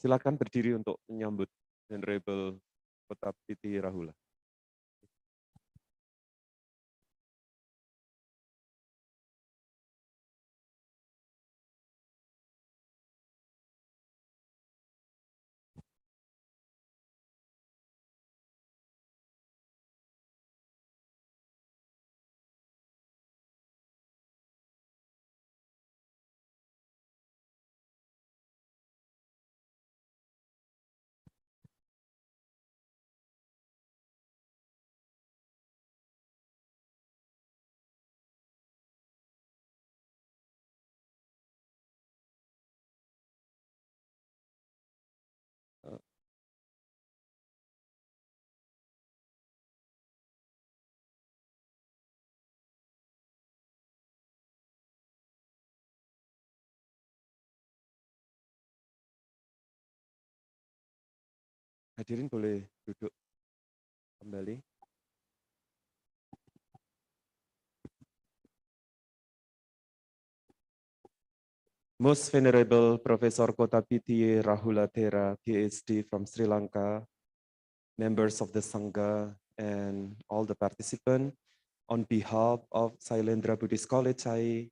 Silakan berdiri untuk menyambut Venerable Kotapitiye Rahula. Hadirin boleh duduk kembali. Most Venerable Professor Kotapitiye Rahula Thera, Ph.D. from Sri Lanka, members of the Sangha, and all the participants, on behalf of Syailendra Buddhist College, I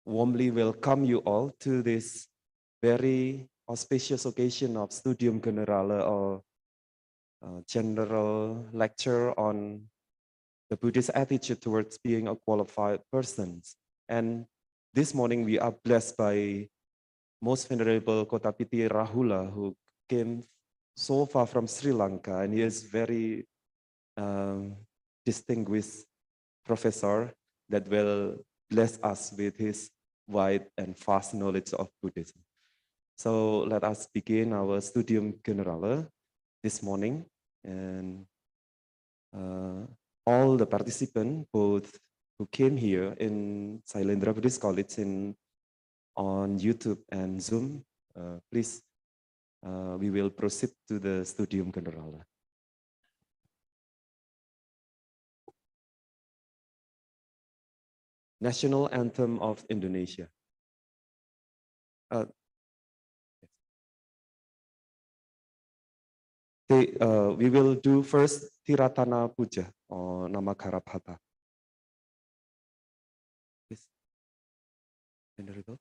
warmly welcome you all to this very auspicious occasion of Studium Generale, or general lecture on the Buddhist attitude towards being a qualified person. And this morning we are blessed by Most Venerable Kotapitiye Rahula, who came so far from Sri Lanka, and he is very distinguished professor that will bless us with his wide and vast knowledge of Buddhism. So let us begin our Studium Generale this morning, and all the participants, both who came here in Syailendra Buddhist College on YouTube and Zoom, please, we will proceed to the Studium Generale. National Anthem of Indonesia. We will do first Tiratana Puja, or Namakarabhata. Please. Venerable.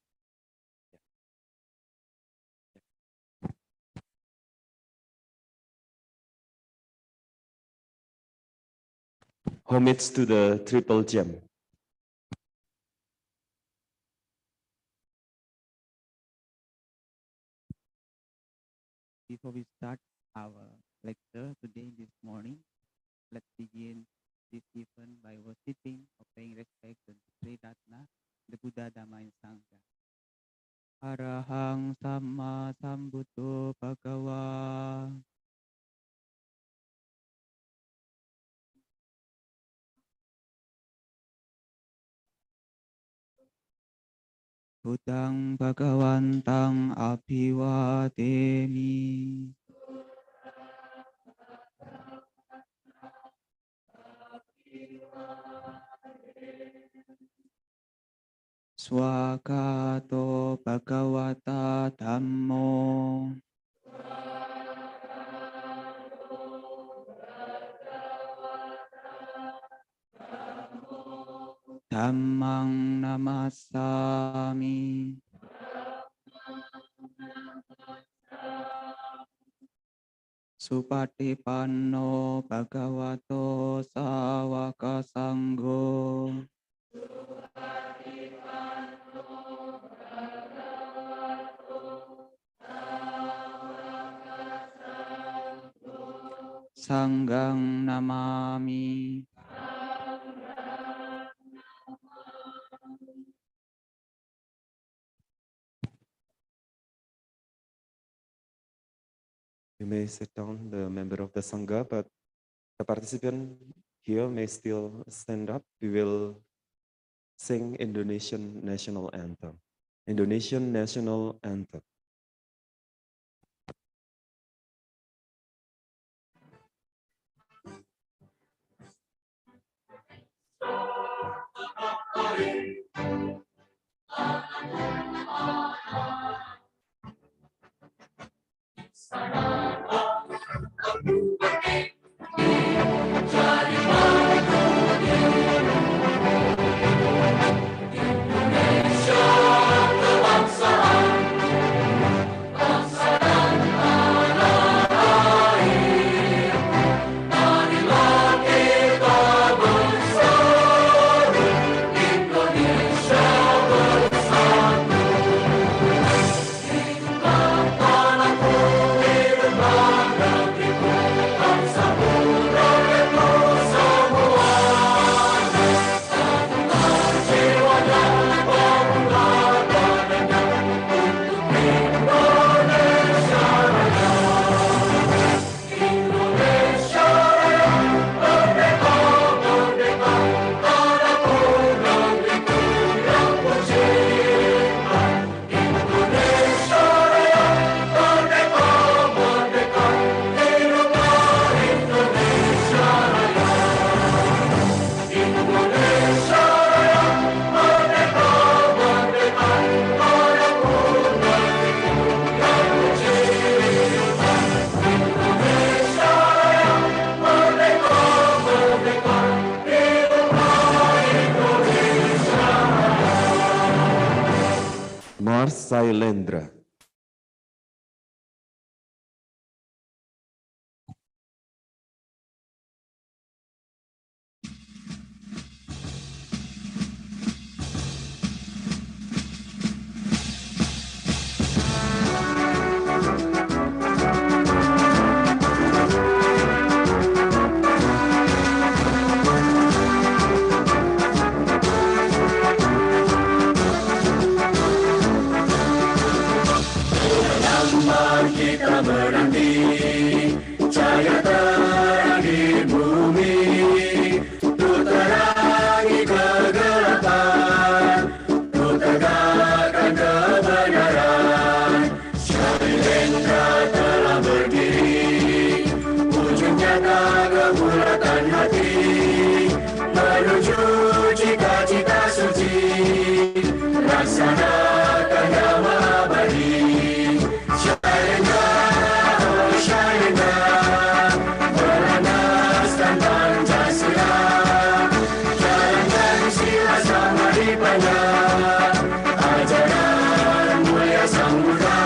Homage to the Triple Gem. Before we start our lecture today, this morning, let's begin this event by worshiping or paying respect to Sri Ratna, the Buddha, Dhamma, and Sangha. Arahang Samma Sambuddho Bhagava. Buddhang Bhagavantang Abhiwademi. Swagato Bhagavata Dhammo. Dhammang Namassami. Supatipanno Bhagavato Sawaka Sangho. Sanghang Namami. You may sit down, the member of the Sangha, but the participant here may still stand up. We will sing Indonesian National Anthem. Indonesian National Anthem. Syailendra. Kita menanti cahaya terang di bumi, untuk terangi kegelapan, untuk tegakkan kebenaran. Syailendra telah berdiri, wujud nyata kebulatan hati, menuju cita-cita suci, laksanakan damai abadi. Syailendra, oh Syailendra, berlandaskan Pancasila, jalankan sila sama dipanya, ajaran mulia Sang Buddha,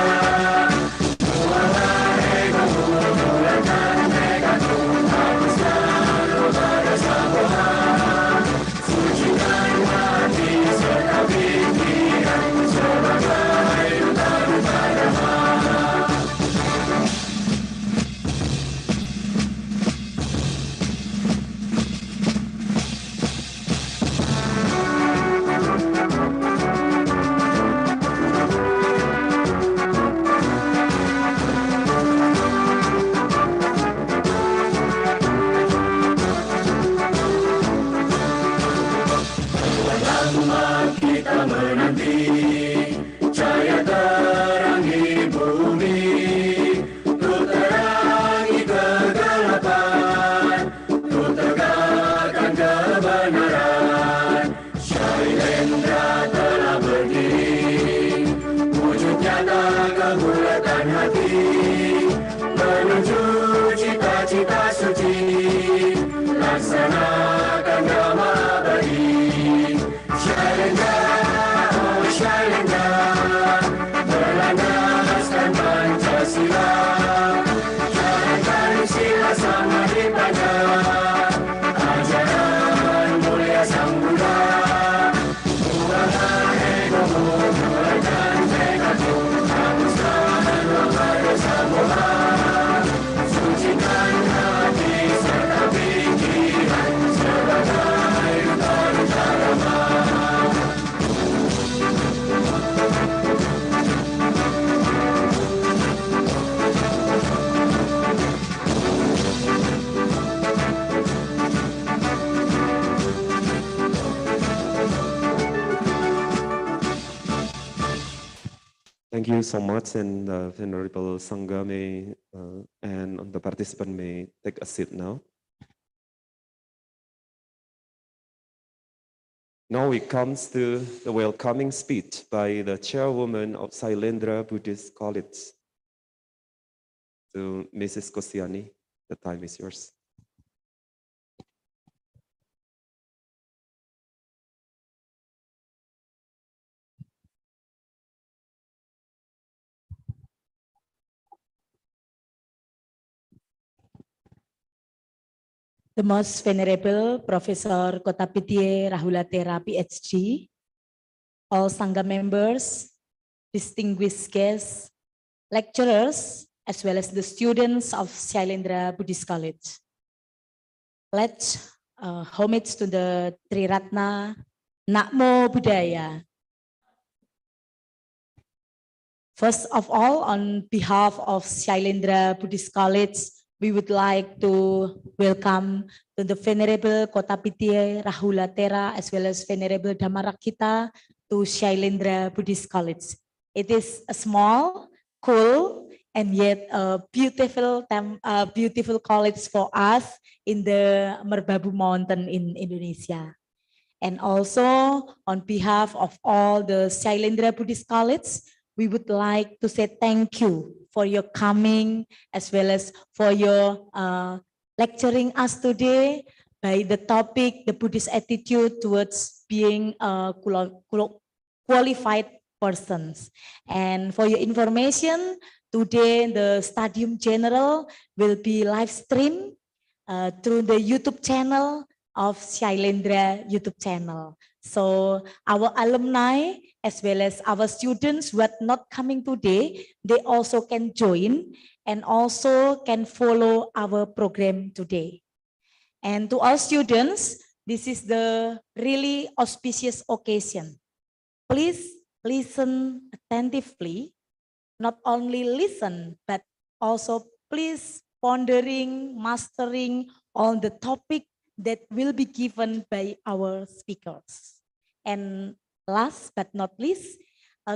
buanglah ego, buangkan negatif, hapuskan lupa dosa bohong, sucikan hati serta pikiran sebagai duta-duta dhamma. Kita menanti cahaya terang di bumi, untuk terangi kegelapan, untuk tegakkan kebenaran. Syailendra telah berdiri, wujud nyata kebulatan hati, menuju cita-cita suci, laksanakan dhamma abadi. Syailendra, oh Syailendra, berlandaskan Pancasila, jalankan sila sama dipanya, ajaran mulia Sang Buddha, buanglah ego, buangkan negatif, hapuskan lupa dosa bohong, sucikan hati serta pikiran sebagai duta-duta dhamma. Thank you so much, and the Venerable Sangha may and the participant may take a seat now. Now it comes to the welcoming speech by the chairwoman of Syailendra Buddhist College. To Mrs. Kosiani, the time is yours. The Most Venerable Professor Kotapitiye Rahula Thera, Ph.D., all Sangha members, distinguished guests, lecturers, as well as the students of Syailendra Buddhist College. Let's homage to the Triratna, Namo Buddhaya. First of all, on behalf of Syailendra Buddhist College, we would like to welcome to the Venerable Kotapitiye Rahula Thera as well as Venerable Dhammarakkhita to Syailendra Buddhist College. It is a small, cool, and yet a beautiful college for us in the Merbabu Mountain in Indonesia. And also on behalf of all the Syailendra Buddhist College, we would like to say thank you for your coming as well as for your lecturing us today by the topic, the Buddhist attitude towards being a qualified persons. And for your information, today the Stadium General will be live streamed through the YouTube channel of Syailendra YouTube channel. So our alumni as well as our students who are not coming today, they also can join and also can follow our program today. And to all students, this is the really auspicious occasion. Please listen attentively, not only listen, but also please pondering, mastering on the topic that will be given by our speakers. And last but not least,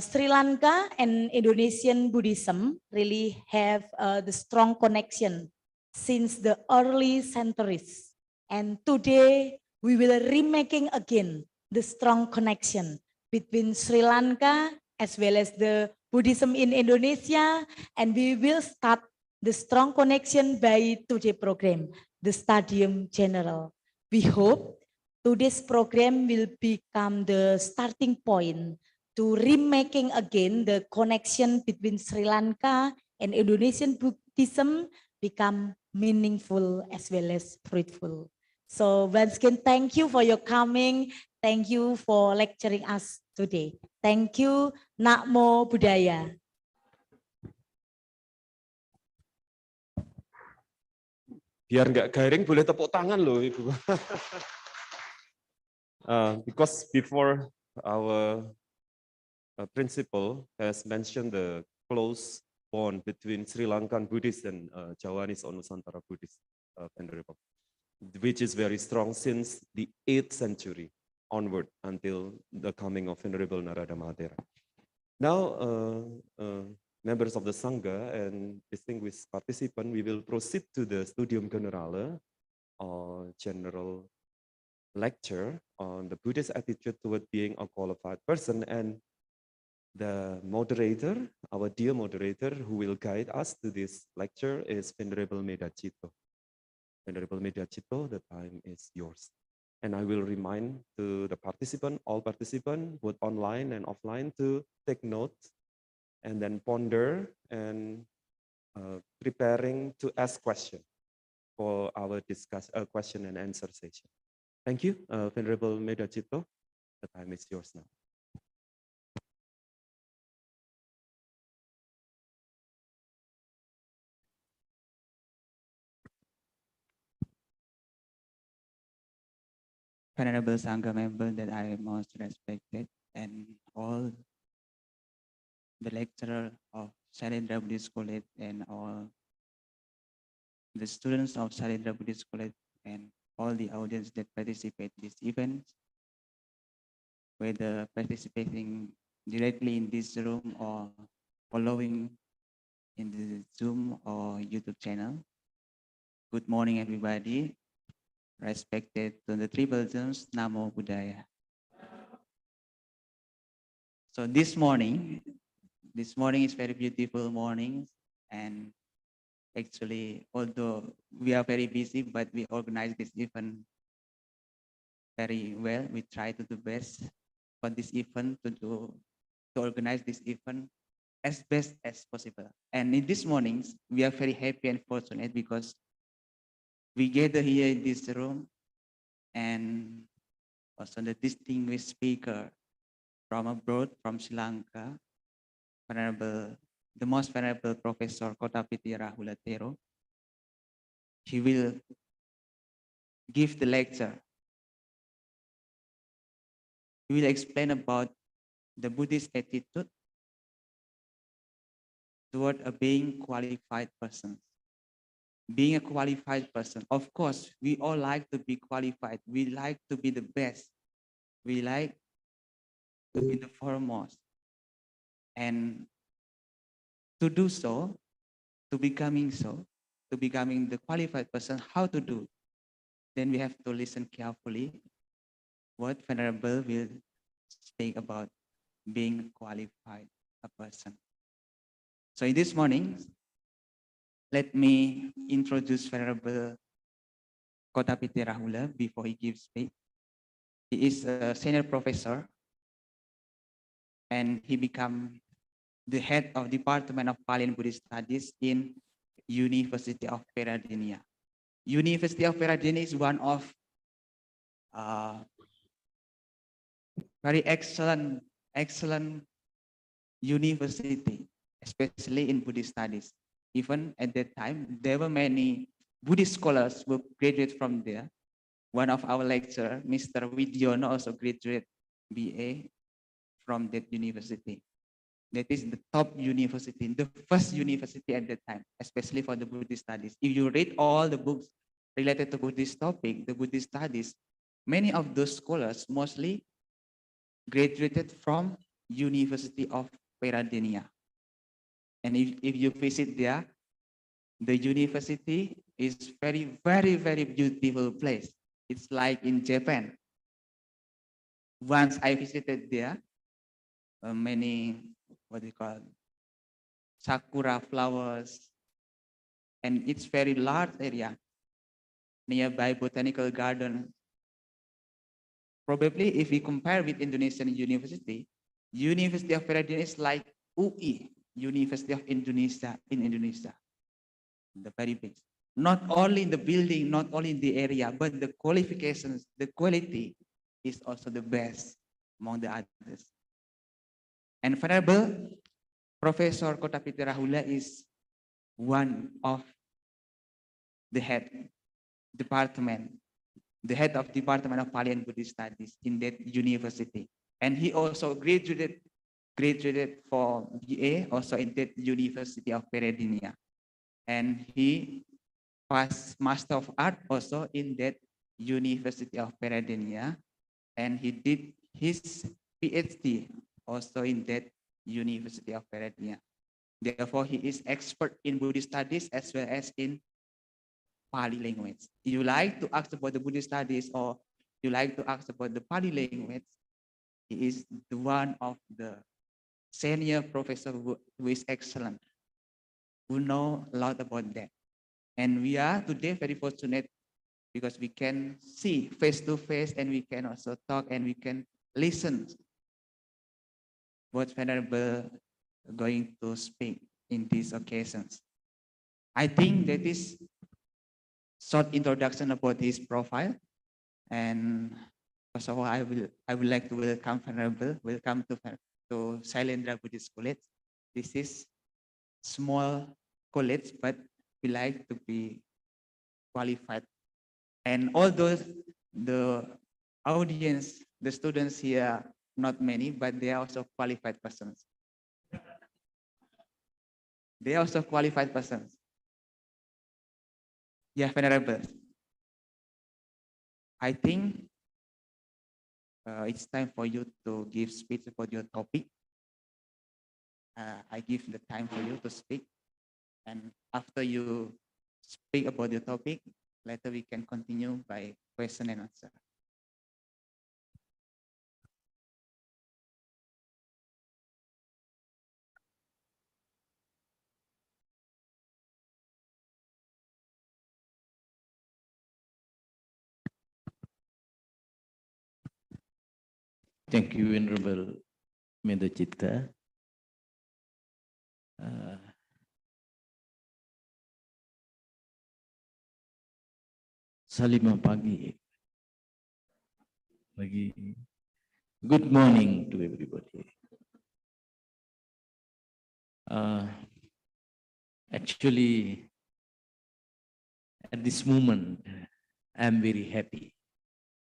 Sri Lanka and Indonesian Buddhism really have the strong connection since the early centuries. And today we will remaking again the strong connection between Sri Lanka as well as the Buddhism in Indonesia, and we will start the strong connection by today's program, the Stadium General. We hope today's program will become the starting point to remaking again the connection between Sri Lanka and Indonesian Buddhism become meaningful as well as fruitful. So once again, thank you for your coming. Thank you for lecturing us today. Thank you. Namo Buddhaya. Biar nggak garing, boleh tepuk tangan loh, Ibu. Because before our principal has mentioned the close bond between Sri Lankan Buddhist and Javanese or Nusantara Buddhist Venerable, which is very strong since the 8th century onward until the coming of Venerable Narada Mahadera. Now, members of the Sangha and distinguished participants, we will proceed to the Studium Generale, or general lecture on the Buddhist attitude toward being a qualified person. And the moderator, our dear moderator, who will guide us to this lecture is Venerable Medhacitto. Venerable Medhacitto, the time is yours. And I will remind to the participant, all participants, both online and offline, to take notes and then ponder and preparing to ask questions for our question and answer session. Thank you, Venerable Medhacitto. The time is yours now. Venerable Sangha member that I most respected, and all the lecturer of Syailendra Buddhist College and all the students of Syailendra Buddhist College and all the audience that participate in this event, whether participating directly in this room or following in the Zoom or YouTube channel. Good morning, everybody. Respected to the three belgians, Namo Buddhaya. So this morning is very beautiful morning, and actually, although we are very busy, but we organize this event very well. We try to do best for this event to organize this event as best as possible. And in these mornings, we are very happy and fortunate because we gather here in this room, and also the distinguished speaker from abroad, from Sri Lanka, the most venerable Professor Kotapitiye Rahula Thera. He will give the lecture. He will explain about the Buddhist attitude toward a being qualified person. Being a qualified person, of course, we all like to be qualified. We like to be the best. We like to be the foremost. And to do so, to becoming the qualified person, how to do? Then we have to listen carefully what Venerable will speak about being qualified a person. So in this morning, let me introduce Venerable Kotapitiye Rahula before he gives speech. He is a senior professor and he became the head of Department of Pali and Buddhist Studies in University of Peradeniya. University of Peradeniya is one of very excellent university, especially in Buddhist studies. Even at that time, there were many Buddhist scholars who graduated from there. One of our lecturer, Mr. Widyono, also graduated BA from that university. That is the top university, the first university at that time, especially for the Buddhist studies. If you read all the books related to Buddhist topic, the Buddhist studies, many of those scholars mostly graduated from University of Peradeniya. And if you visit there, the university is very beautiful place. It's like in Japan. Once I visited there, many, what do you call, sakura flowers, and it's very large area nearby botanical garden. Probably if we compare with Indonesian university, University of Peradeniya is like UI, University of Indonesia in Indonesia. The very big. Not only in the building, not only in the area, but the qualifications, the quality is also the best among the others. And Venerable Professor Kotapitiye Rahula is one of the head department, the head of Department of Pali and Buddhist Studies in that university. And he also graduated for BA also in that University of Peradeniya. And he passed Master of Art also in that University of Peradeniya. And he did his Ph.D. also in that University of Peradeniya. Therefore, he is expert in Buddhist studies as well as in Pali language. If you like to ask about the Buddhist studies or you like to ask about the Pali language, he is the one of the senior professor who is excellent, who know a lot about that. And we are today very fortunate because we can see face to face and we can also talk and we can listen what Venerable going to speak in these occasions. I think that is short introduction about his profile. And first of all, I would like to welcome Venerable. Welcome to Syailendra Buddhist College. This is small college, but we like to be qualified. And although the audience, the students here, not many, but they are also qualified persons. They are also qualified persons. Yeah, Venerable. I think it's time for you to give speech about your topic. I give the time for you to speak. And after you speak about your topic, later we can continue by question and answer. Thank you, Venerable Medhacitto. Salimah pagi. Good morning to everybody. Actually, at this moment, I'm very happy,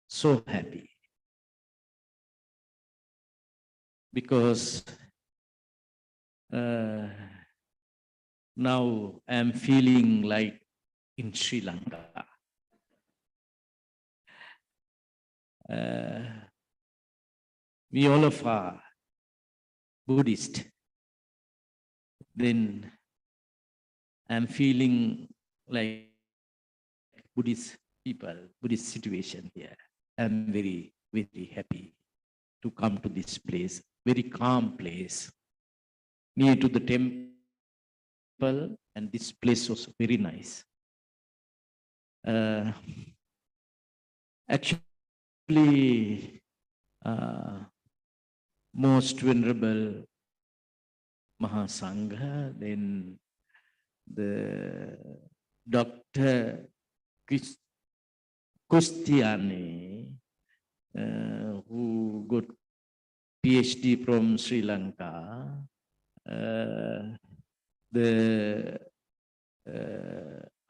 so happy. Because now I'm feeling like in Sri Lanka. We all of are Buddhist. Then I'm feeling like Buddhist people, Buddhist situation here. I'm very happy to come to this place, very calm place, near to the temple, and this place was very nice. Actually, Most Venerable Mahasangha, then the Dr. Kustiani, who got Ph.D. from Sri Lanka,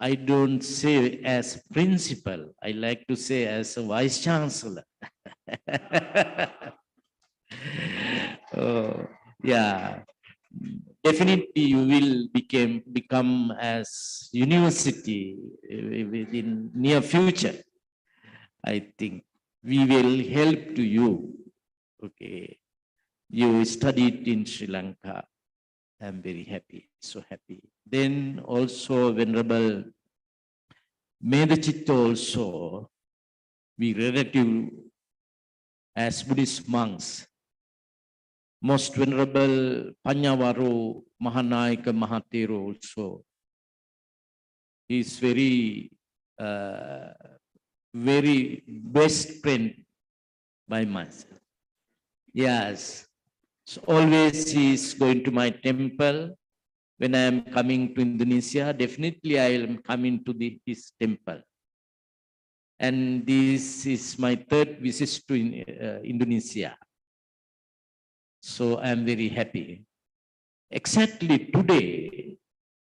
I don't say as principal, I like to say as a vice chancellor. Oh, yeah, definitely you will become as university within near future. I think we will help to you. Okay, you studied in Sri Lanka. I'm very happy, so happy. Then also Venerable Medhacitto also, we relative as Buddhist monks. Most Venerable Panyavaru Mahanayaka Mahatero also. He is very best friend by myself. Yes, so always he is going to my temple. When I am coming to Indonesia, definitely I am coming to his temple. And this is my third visit to Indonesia. So I am very happy. Exactly today,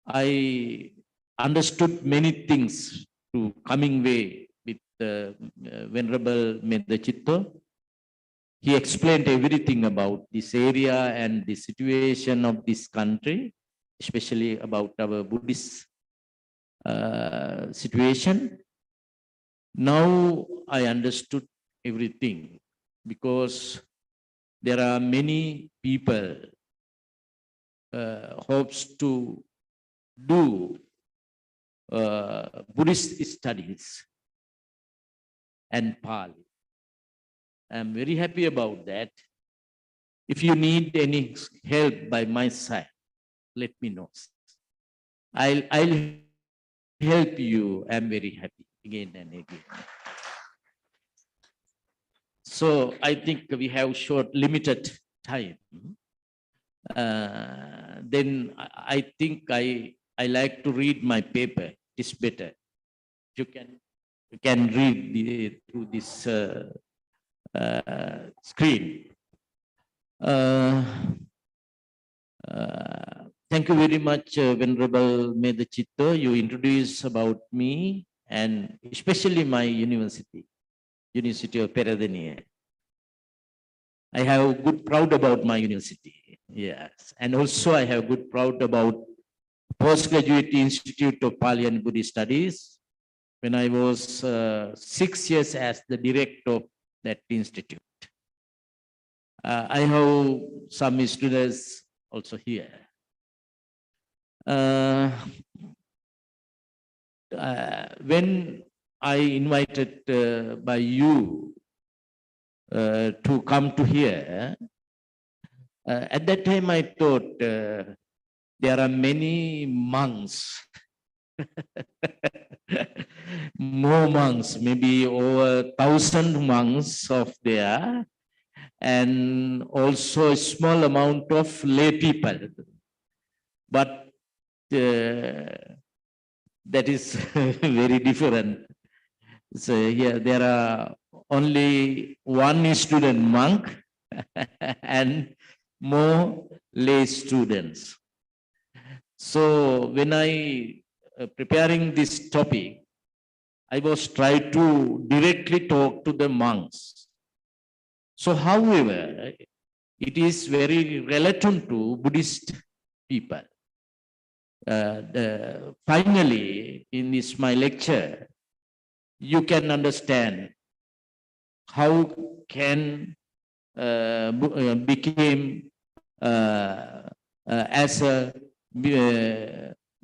I understood many things to coming way with Venerable Medhacitto. He explained everything about this area and the situation of this country, especially about our Buddhist situation. Now I understood everything because there are many people hopes to do Buddhist studies and Pali. I'm very happy about that. If you need any help by my side, let me know. I'll help you. I'm very happy again and again. So I think we have short, limited time. Then I think I like to read my paper. It's better. You can read through this screen. Thank you very much, Venerable Medhacitto. You introduced about me and especially my university, University of Peradeniya. I have good proud about my university, yes. And also I have good proud about Postgraduate Institute of Pali and Buddhist Studies when I was 6 years as the director of that institute. I have some students also here. When I invited by you to come to here, at that time I thought there are many monks, more monks, maybe over 1,000 monks of there, and also a small amount of lay people. But that is very different. So here there are only one student monk and more lay students. So when I preparing this topic, I was trying to directly talk to the monks. So however, it is very relative to Buddhist people. Finally, in this my lecture, you can understand how can became as a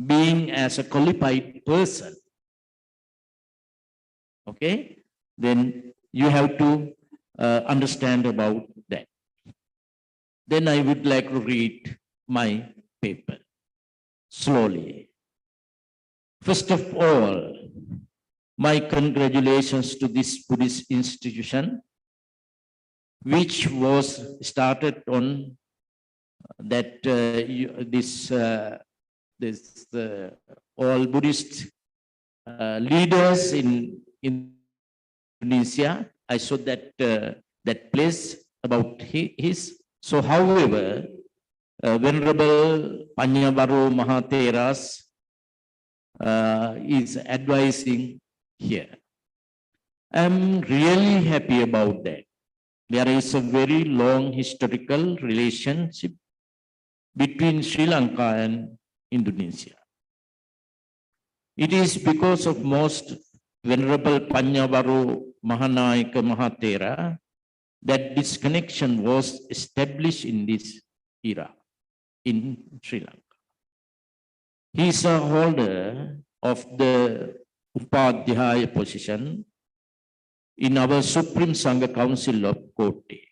being as a qualified person. Okay, then you have to understand about that. Then I would like to read my paper slowly. First of all, my congratulations to this Buddhist institution which was started on that all Buddhist leaders in Indonesia. I saw that that place about his. So, however, Venerable Panyabaru Mahatheras is advising here. I'm really happy about that. There is a very long historical relationship between Sri Lanka and Indonesia. It is because of most Venerable Panyabaru Mahanayaka Mahathera that this connection was established in this era in Sri Lanka. He is a holder of the Upadhyaya position in our Supreme Sangha Council of Kotte.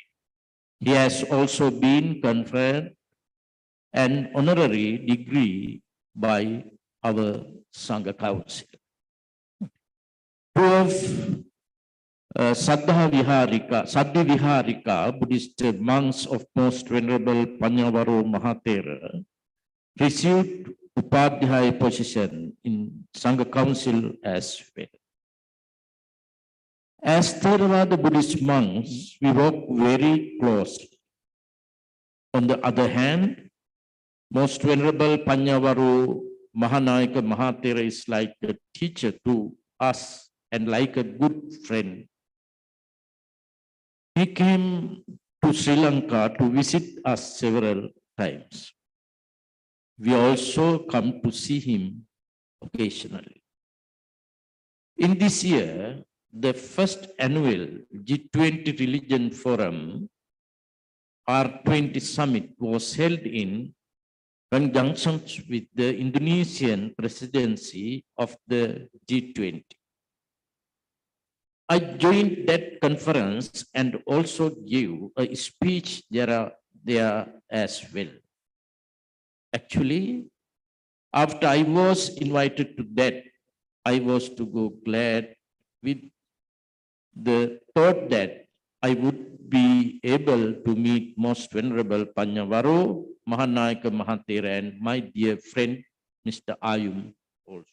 He has also been conferred an honorary degree by our Sangha Council. Prof. Saddha Viharika, Buddhist monks of Most Venerable Panyabaru Mahathera, received Upadhyaya position in Sangha Council as well. As Theravada Buddhist monks, we work very closely. On the other hand, Most Venerable Panyabaru Mahanayaka Mahathera is like a teacher to us and like a good friend. He came to Sri Lanka to visit us several times. We also come to see him occasionally. In this year, the first annual G20 Religion Forum, R20 Summit, was held in conjunction with the Indonesian presidency of the G20. I joined that conference and also gave a speech there as well. Actually, after I was invited to that, I was to go glad with the thought that I would be able to meet Most Venerable Panyabaru Mahanayaka Mahathera and my dear friend, Mr. Ayum also.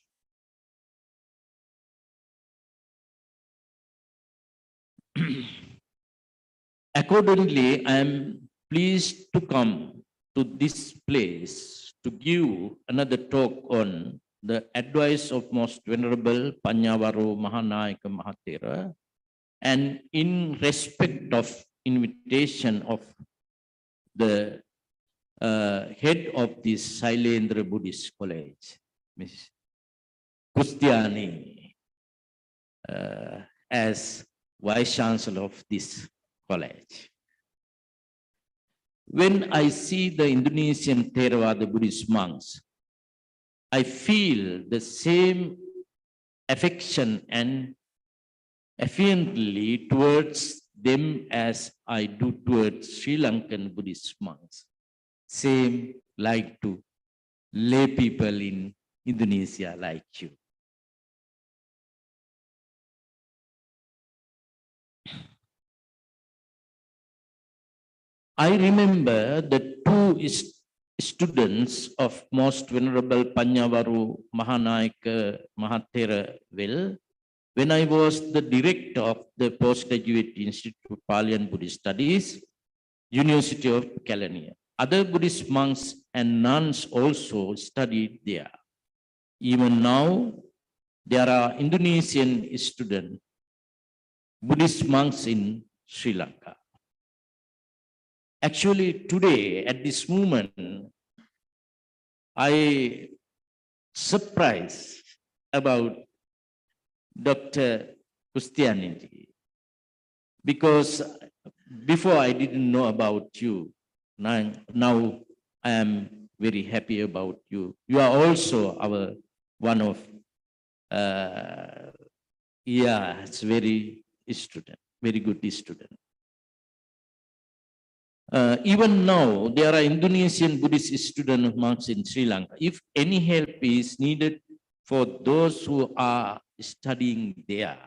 Accordingly, I am pleased to come to this place to give another talk on the advice of Most Venerable Panyabaru Mahanayaka Mahathera, and in respect of invitation of the head of this Syailendra Buddhist College, Ms. Kustiani, as Vice Chancellor of this college. When I see the Indonesian Theravada Buddhist monks, I feel the same affection and affinity towards them as I do towards Sri Lankan Buddhist monks. Same like to lay people in Indonesia like you. I remember the two students of Most Venerable Panyabaru Mahanayaka Mahathera when I was the director of the Postgraduate Institute of Pali and Buddhist Studies, University of Kelaniya. Other Buddhist monks and nuns also studied there. Even now, there are Indonesian students, Buddhist monks in Sri Lanka. Actually, today, at this moment, I surprised about Dr. Kustiani, because before I didn't know about you. Now I am very happy about you. You are also our one of, it's very good student. Even now, there are Indonesian Buddhist student monks in Sri Lanka. If any help is needed for those who are studying there,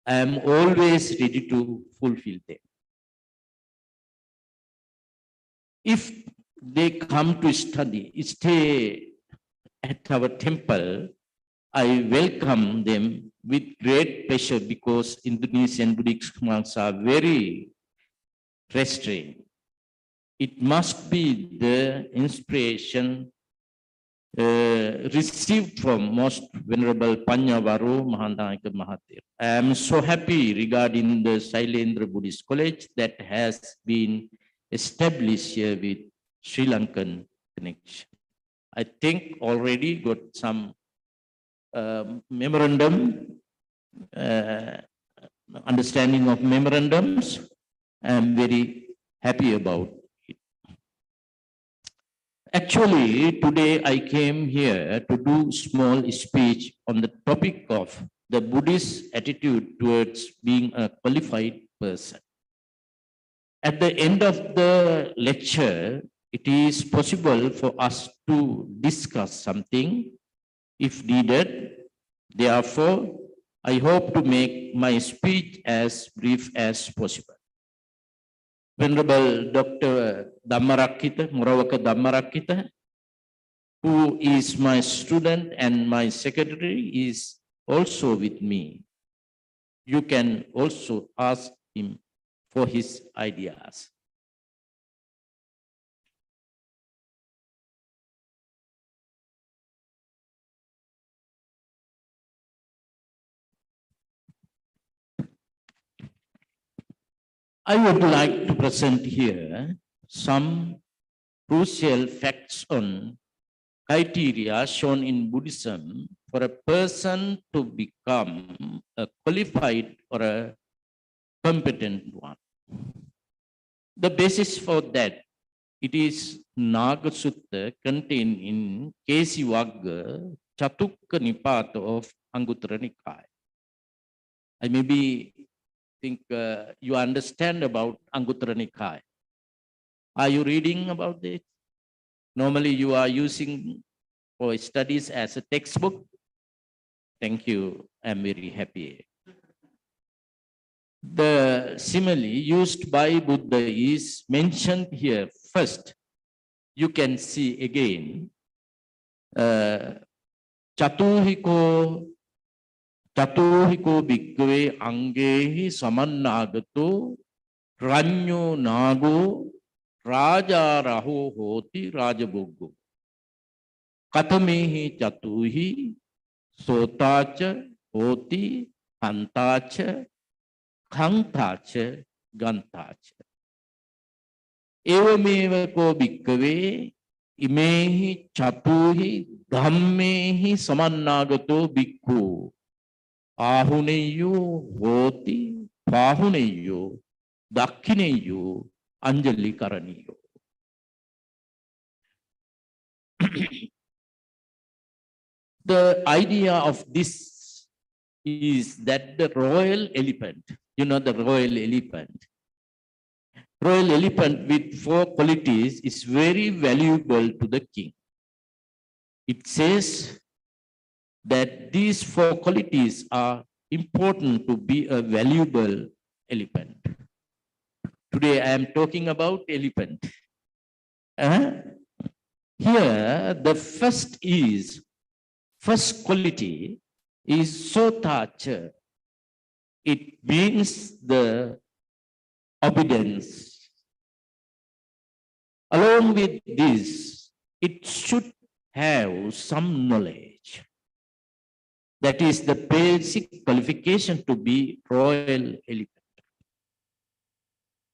I am always ready to fulfill them. if they come to study, stay at our temple, I welcome them with great pleasure because Indonesian Buddhist monks are very restrained. It must be the inspiration received from Most Venerable Panyavaru Mahanayaka Mahathir. I am so happy regarding the Syailendra Buddhist College that has been established here with Sri Lankan connection. I think already got some memorandum, understanding of memorandums. I am very happy about it. Actually, today I came here to do small speech on the topic of the Buddhist attitude towards being a qualified person. At the end of the lecture, it is possible for us to discuss something if needed. Therefore, I hope to make my speech as brief as possible. Venerable Dr. Dhammarakkhita, Morawaka Dhammarakkhita, who is my student and my secretary, is also with me. You can also ask him for his ideas. I would like to present here some crucial facts on criteria shown in Buddhism for a person to become a qualified or a competent one. The basis for that, it is Naga Sutta contained in Kesi Wagga Chatukka Nipata of Anguttara Nikaya. I maybe think you understand about Anguttara Nikaya. Are you reading about it? Normally you are using for studies as a textbook. Thank you. I'm very happy. The simile used by Buddha is mentioned here first. You can see again. Chatuhiko bhikkhave angehi samannagato ranyo nago raja raho hoti rajabhoggo. Katamehi chatuhi sotacha hoti hantacha khangtacha gantacha. Evameva ko bhikkhave imehi chatuhi dhammehi samannagato bhikkhu. Ahuneyo hoti pahuneyo dakhineyo anjali karaniyo. The idea of this is that the royal elephant, you know the royal elephant with 4 qualities is very valuable to the king. It says that these 4 qualities are important to be a valuable elephant. Today I am talking about elephant. Here the first quality is sotacha. It means the obedience. Along with this, it should have some knowledge. That is the basic qualification to be royal elephant.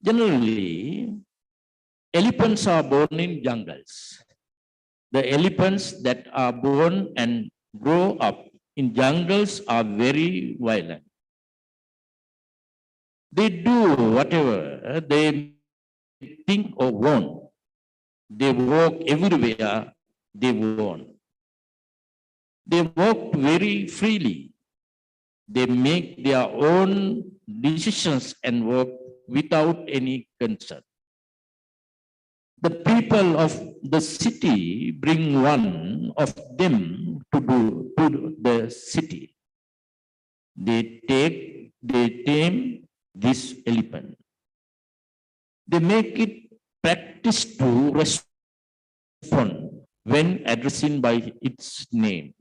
Generally, elephants are born in jungles. The elephants that are born and grow up in jungles are very violent. They do whatever they think or want. They walk everywhere they want. They walk very freely. They make their own decisions and work without any concern. The people of the city bring one of them to the city. They tame this elephant. They make it practice to respond when addressing by its name.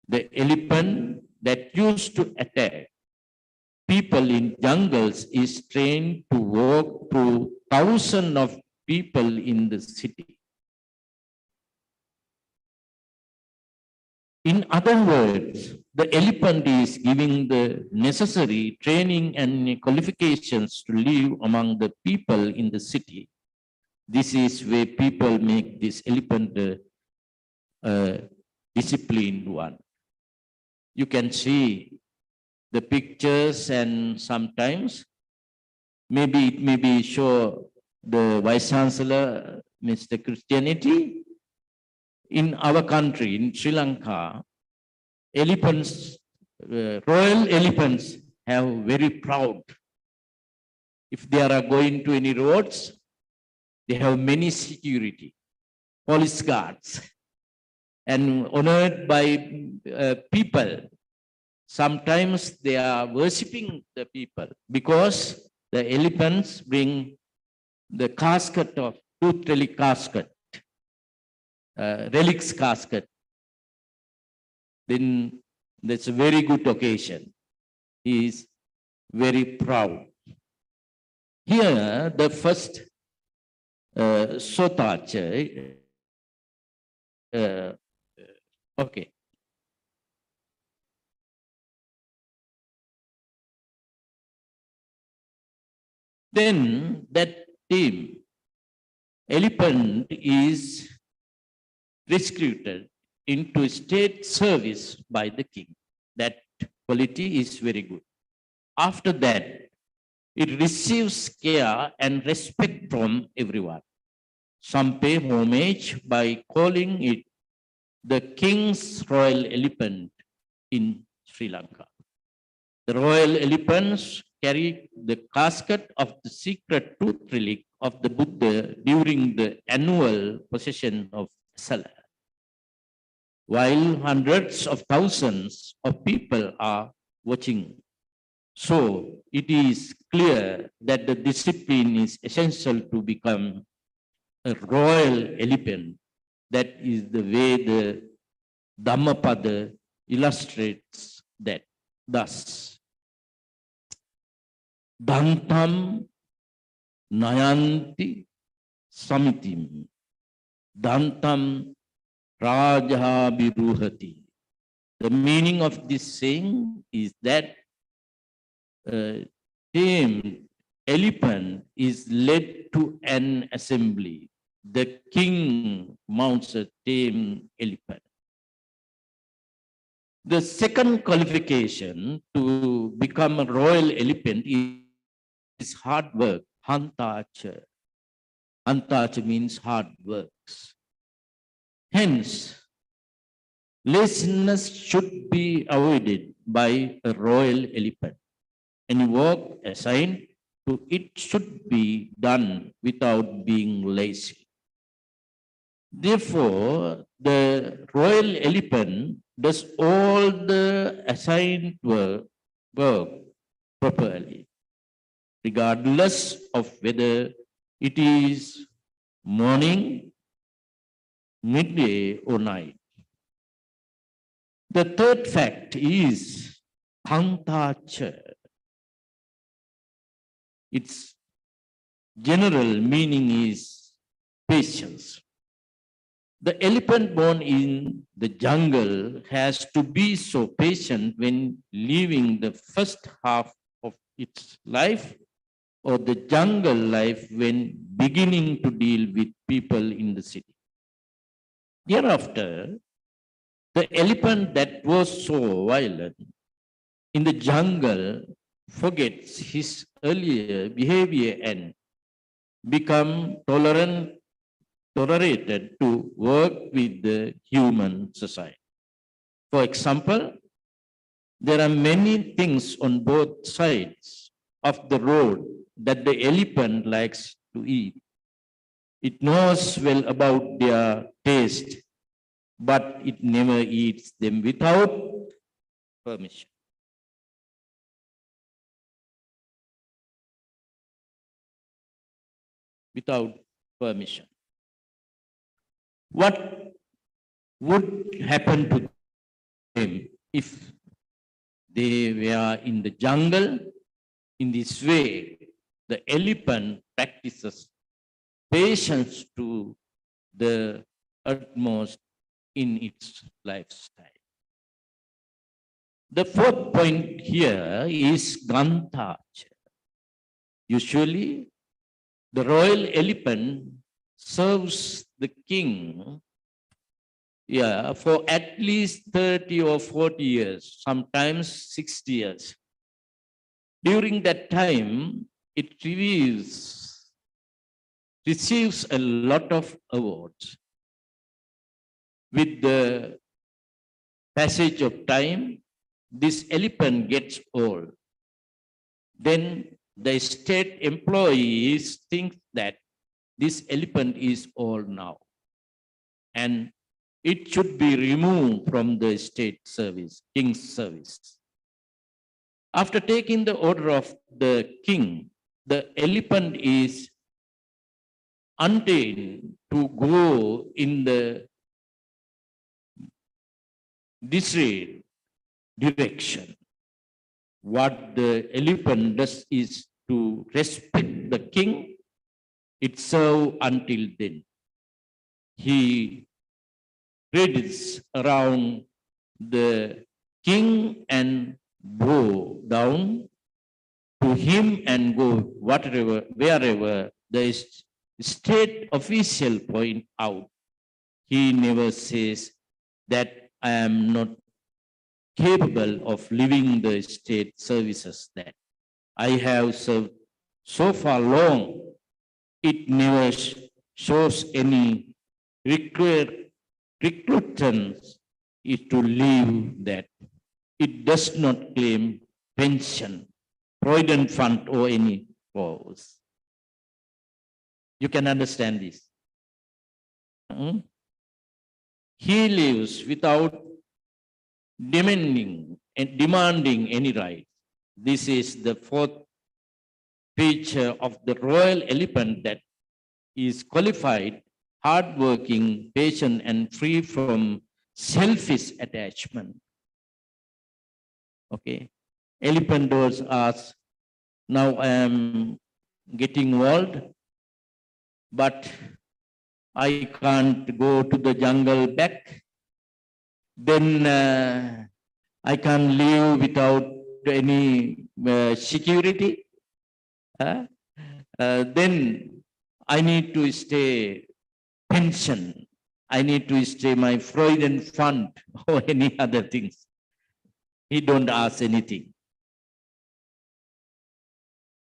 The elephant that used to attack people in jungles is trained to walk through thousands of people in the city. In other words, the elephant is giving the necessary training and qualifications to live among the people in the city. This is where people make this elephant the disciplined one. You can see the pictures, and sometimes maybe it may be show the Vice Chancellor, Mr. Christianity. In our country, in Sri Lanka, elephants, royal elephants have very proud. If they are going to any roads, they have many security, police guards, and honored by people. Sometimes they are worshipping the people because the elephants bring the casket of tooth relic casket, relics casket. Then that's a very good occasion. He is very proud. Here, the first Sotache, okay. Then that team, elephant is recruited into state service by the king. That quality is very good. After that, it receives care and respect from everyone. Some pay homage by calling it the king's royal elephant in Sri Lanka. The royal elephants carry the casket of the secret tooth relic of the Buddha during the annual procession of Sala, while hundreds of thousands of people are watching. So it is clear that the discipline is essential to become a royal elephant. That is the way the Dhammapada illustrates that. Thus, Dantam Nayanti Samitim, Dantam Raja Biruhati. The meaning of this saying is that tame elephant is led to an assembly. The king mounts a tame elephant. The second qualification to become a royal elephant is hard work, hantacha. Hantacha means hard works. Hence, laziness should be avoided by a royal elephant. Any work assigned to it should be done without being lazy. Therefore, the royal elephant does all the assigned work properly, regardless of whether it is morning, midday, or night. The third fact is Khantacha. Its general meaning is patience. The elephant born in the jungle has to be so patient when living the first half of its life, or the jungle life when beginning to deal with people in the city. Thereafter, the elephant that was so violent in the jungle forgets his earlier behavior and become tolerated to work with the human society. For example, there are many things on both sides of the road that the elephant likes to eat. It knows well about their taste, but it never eats them without permission. without permission. What would happen to them if they were in the jungle? In this way, the elephant practices patience to the utmost in its lifestyle. The fourth point here is Gantacha. Usually, the royal elephant serves the king for at least 30 or 40 years, sometimes 60 years. During that time, it receives a lot of awards. With the passage of time, this elephant gets old. Then the state employees think that this elephant is old now, and it should be removed from the state service, king's service. After taking the order of the king, the elephant is untamed to go in the disarray direction. What the elephant does is to respect the king itself until then. He treads around the king and bow down to him and go wherever the state official point out. He never says that I am not capable of leaving the state services that I have served so far long. It never shows any reluctance to leave that. It does not claim pension, provident fund, or any cause. You can understand this. He lives without demanding any right. This is the fourth feature of the royal elephant, that is qualified, hardworking, patient, and free from selfish attachment. Okay. Elephant does ask, now I am getting old, but I can't go to the jungle back. Then I can't live without any security. Then I need to stay pension. I need to stay my Freudian fund or any other things. He don't ask anything.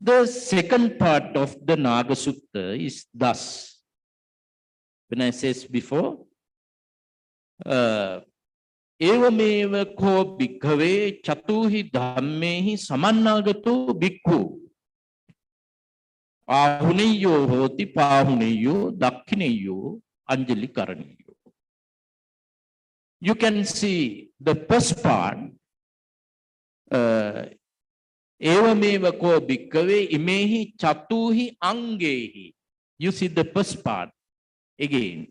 The second part of the Naga Sutta is thus. When I says before, Evameva ko bhikkhave chatuhi dhammehi samannagato bhikkhu ahuneyo hoti pahuneyo dakhineyo anjali karaniyo. You can see the first part, Evameva ko bhikkhave imehi chatuhi angehi. You see the first part again.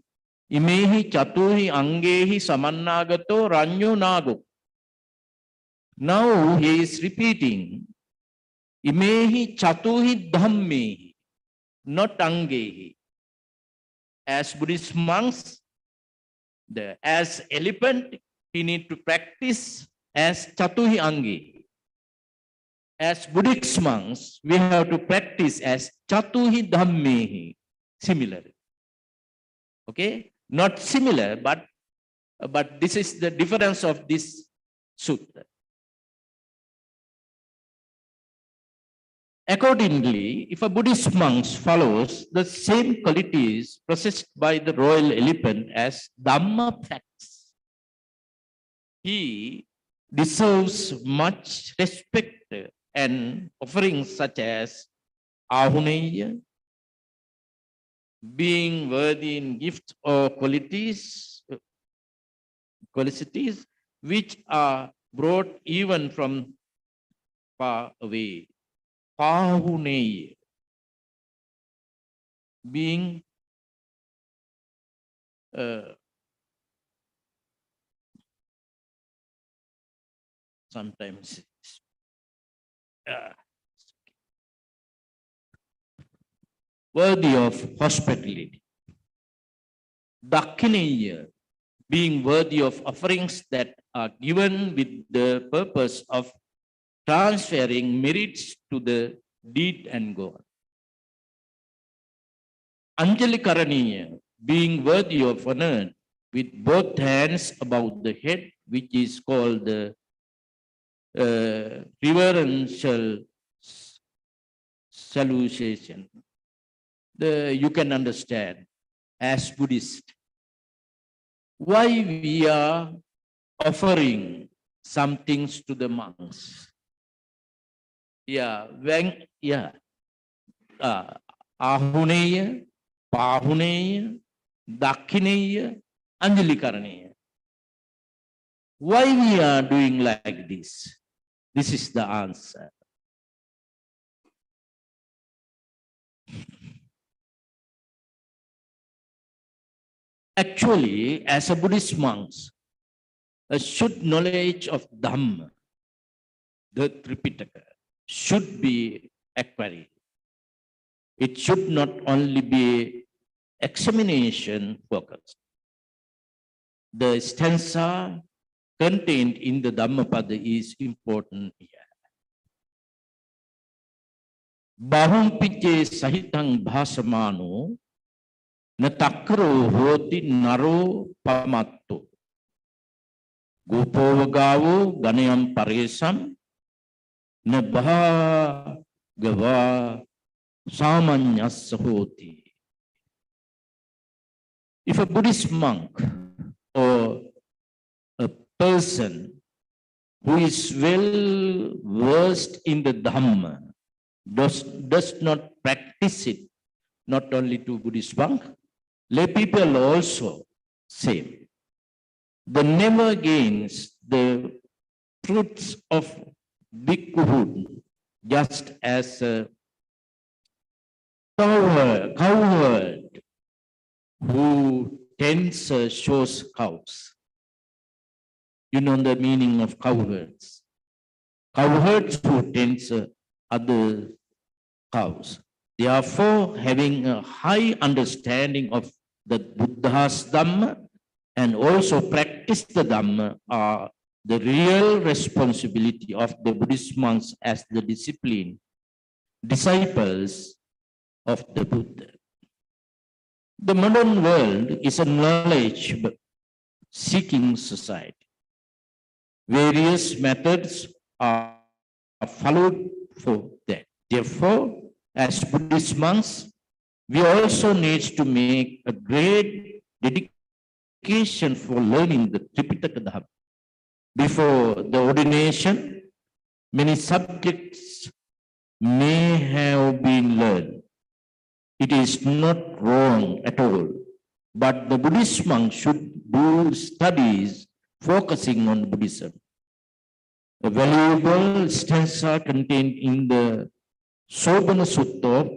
Imehi chatuhi angehi samannagato ranyo nago. Now he is repeating, imehi chatuhi dhammehi, not angehi. As Buddhist monks, as elephant, he need to practice as chatuhi angehi. As Buddhist monks, we have to practice as chatuhi dhammehi, similar. Okay? Not similar, but this is the difference of this sutta. Accordingly, if a Buddhist monk follows the same qualities possessed by the royal elephant as Dhamma facts, he deserves much respect and offerings such as Ahuneya, being worthy in gifts or qualities which are brought even from far away. Pahuneya. being sometimes worthy of hospitality. Dakiniya, being worthy of offerings that are given with the purpose of transferring merits to the deed and goal. Anjali Karaniya, being worthy of honor with both hands above the head, which is called the reverential salutation. You can understand as Buddhist why we are offering some things to the monks. Ahuneya, Pahuneya, Dakineya, Anjali Karaniya. Why we are doing like this? This is the answer. Actually, as a Buddhist monk, a should knowledge of Dhamma, the Tripitaka, should be acquired. It should not only be examination focused. The stanza contained in the Dhammapada is important here. Bahumpiche sahitang bhasamano natakro hoti naro pamatto. Gopavagavo ganayam paresam nabha gava samanyas hoti. If a Buddhist monk or a person who is well versed in the Dhamma does not practice it, not only to Buddhist monk, lay people also same. The never gains the fruits of bhikkhuhood, just as a cowherd who tends shows cows. You know the meaning of cowherds. Cowherds who tends other cows. Therefore, having a high understanding of the Buddha's Dhamma and also practice the Dhamma are the real responsibility of the Buddhist monks as the disciples of the Buddha. The modern world is a knowledge-seeking society. Various methods are followed for that. Therefore, as Buddhist monks, we also need to make a great dedication for learning the Tripitaka Dhamma. Before the ordination, many subjects may have been learned. It is not wrong at all, but the Buddhist monk should do studies focusing on Buddhism. A valuable stanza contained in the Sobana Sutta,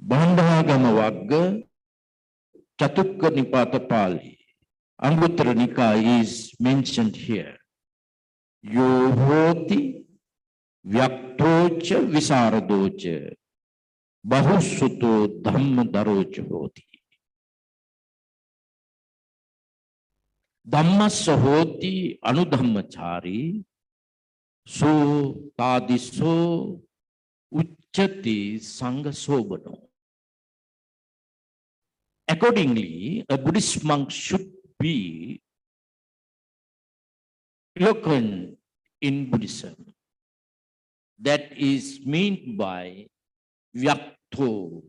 Bandhagama Vagga, Chatukka Nipata Pali, Anguttara Nikaya is mentioned here. Yo hoti vyaktocha visaradocha bahussuto dhamma darocha hoti. Dhammassa hoti anudhammachari so tadiso uchati sangha sobano. Accordingly, a Buddhist monk should be eloquent in Buddhism. That is meant by vyakto.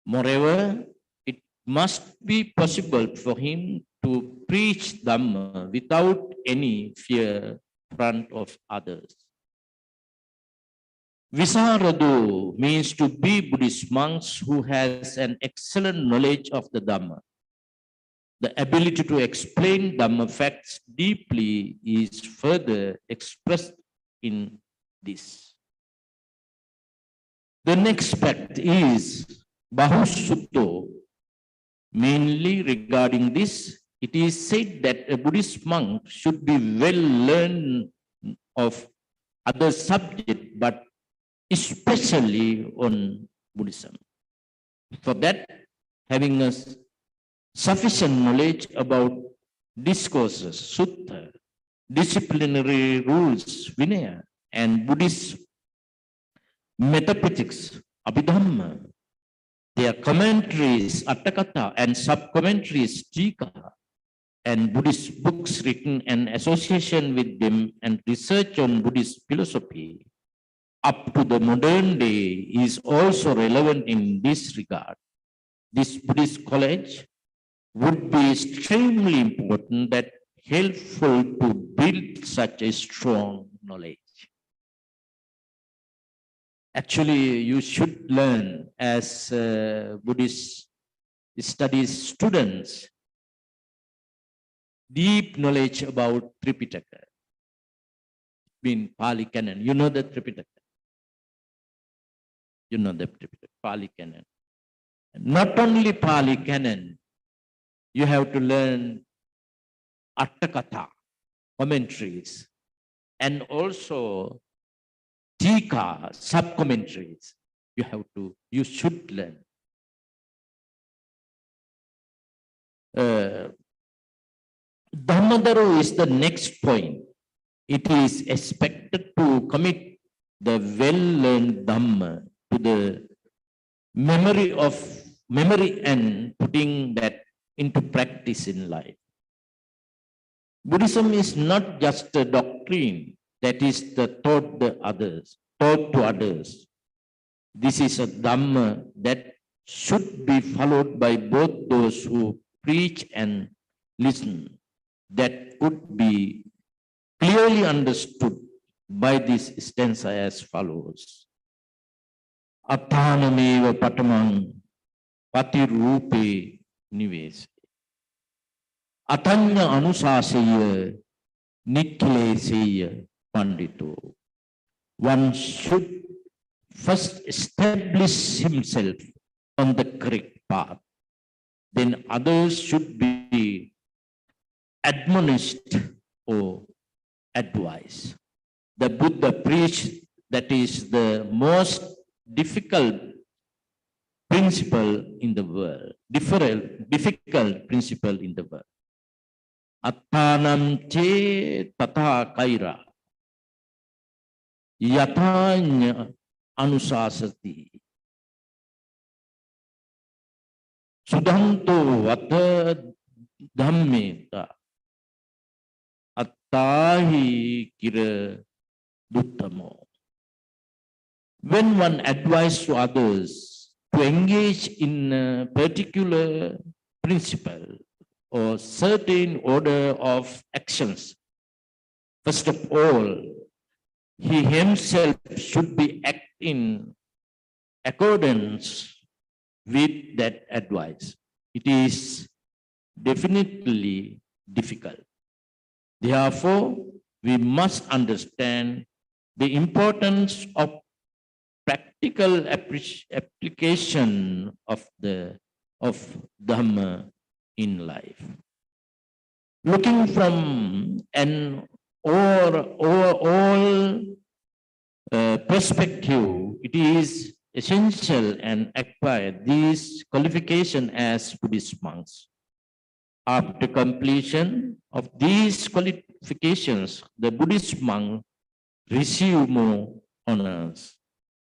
Moreover, it must be possible for him to preach Dhamma without any fear in front of others. Visarado means to be Buddhist monks who has an excellent knowledge of the Dhamma. The ability to explain Dhamma facts deeply is further expressed in this. The next fact is Bahusutto. Mainly regarding this, it is said that a Buddhist monk should be well learned of other subjects, but especially on Buddhism. For that, having a sufficient knowledge about discourses, sutta, disciplinary rules, vinaya, and Buddhist metaphysics, abhidhamma, their commentaries, attakatha, and sub-commentaries, tika, and Buddhist books written in association with them, and research on Buddhist philosophy up to the modern day is also relevant in this regard. This Buddhist college would be extremely important, that helpful to build such a strong knowledge. Actually, you should learn as Buddhist studies students deep knowledge about Tripitaka, mean Pali canon. You know the Tripitaka. You know the Tripitaka, Pali canon. Not only Pali canon, you have to learn Attakatha, commentaries, and also Tika, sub-commentaries. You should learn. Dhammadharu is the next point. It is expected to commit the well-learned Dhamma to the memory and putting that into practice in life. Buddhism is not just a doctrine that is taught to others. This is a Dhamma that should be followed by both those who preach and listen. That could be clearly understood by this stanza as follows. Athanameva patamang patirupe nives. Atanya anusaseya nikhileseya pandito. One should first establish himself on the correct path. Then others should be admonished or advised. The Buddha preached that is the most difficult principle in the world, difficult principle in the world. Attanam che tata kaira yatanya anusasati sudanto vata dhammeta attahi kira duttamo. When one advises to others to engage in a particular principle or certain order of actions, first of all, he himself should be acting in accordance with that advice. It is definitely difficult. Therefore, we must understand the importance of practical application of Dhamma in life. Looking from an overall perspective, it is essential and acquire these qualifications as Buddhist monks. After completion of these qualifications, the Buddhist monk receive more honors,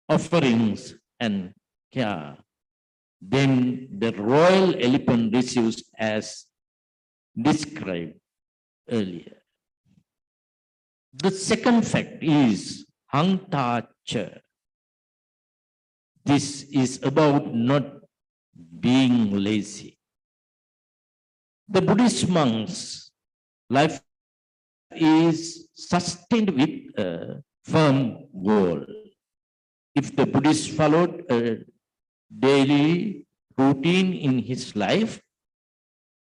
offerings, and care. Then the royal elephant receives as described earlier. The second fact is hangtacha. This is about not being lazy. The Buddhist monks' life is sustained with a firm goal. If the Buddhist followed a daily routine in his life,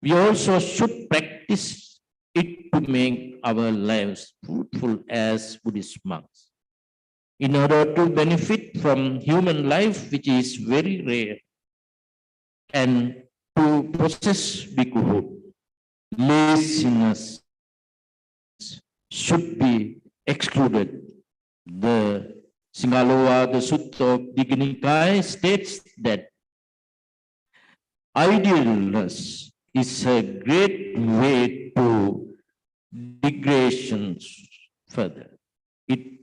we also should practice it to make our lives fruitful as Buddhist monks. in order to benefit from human life, which is very rare, and to possess bhikkhuhood, laziness should be excluded. The Singalova, the Sutta of Digha Nikaya states that idleness is a great way to degradation further. It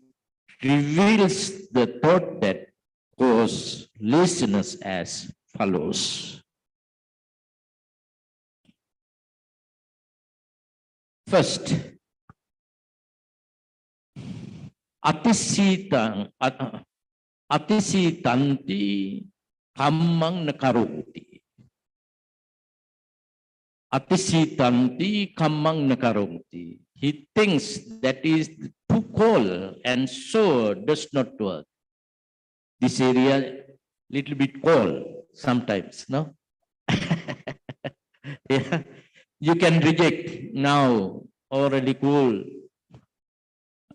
reveals the thought that cause laziness as follows. First, atisitanti kammang nakaroti. Atisitanti kammang nakaroti. He thinks that is too cold and so does not work. This area little bit cold sometimes, no? Yeah. You can reject now, already cool.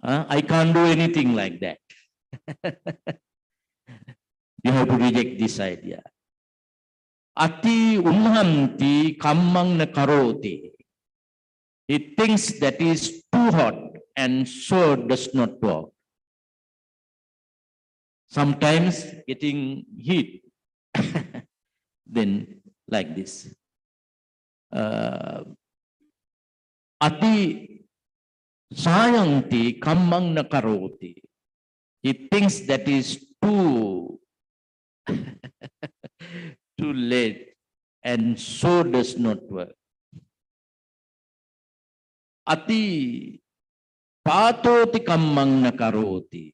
I can't do anything like that. You have to reject this idea. Ati unhanti kammang nakaroti. He thinks that is too hot and so does not work. Sometimes getting heat. Then like this. Ati sayanti kammang nakaroti. He thinks that is too too late and so does not work. Ati patoti kammang nakaroti.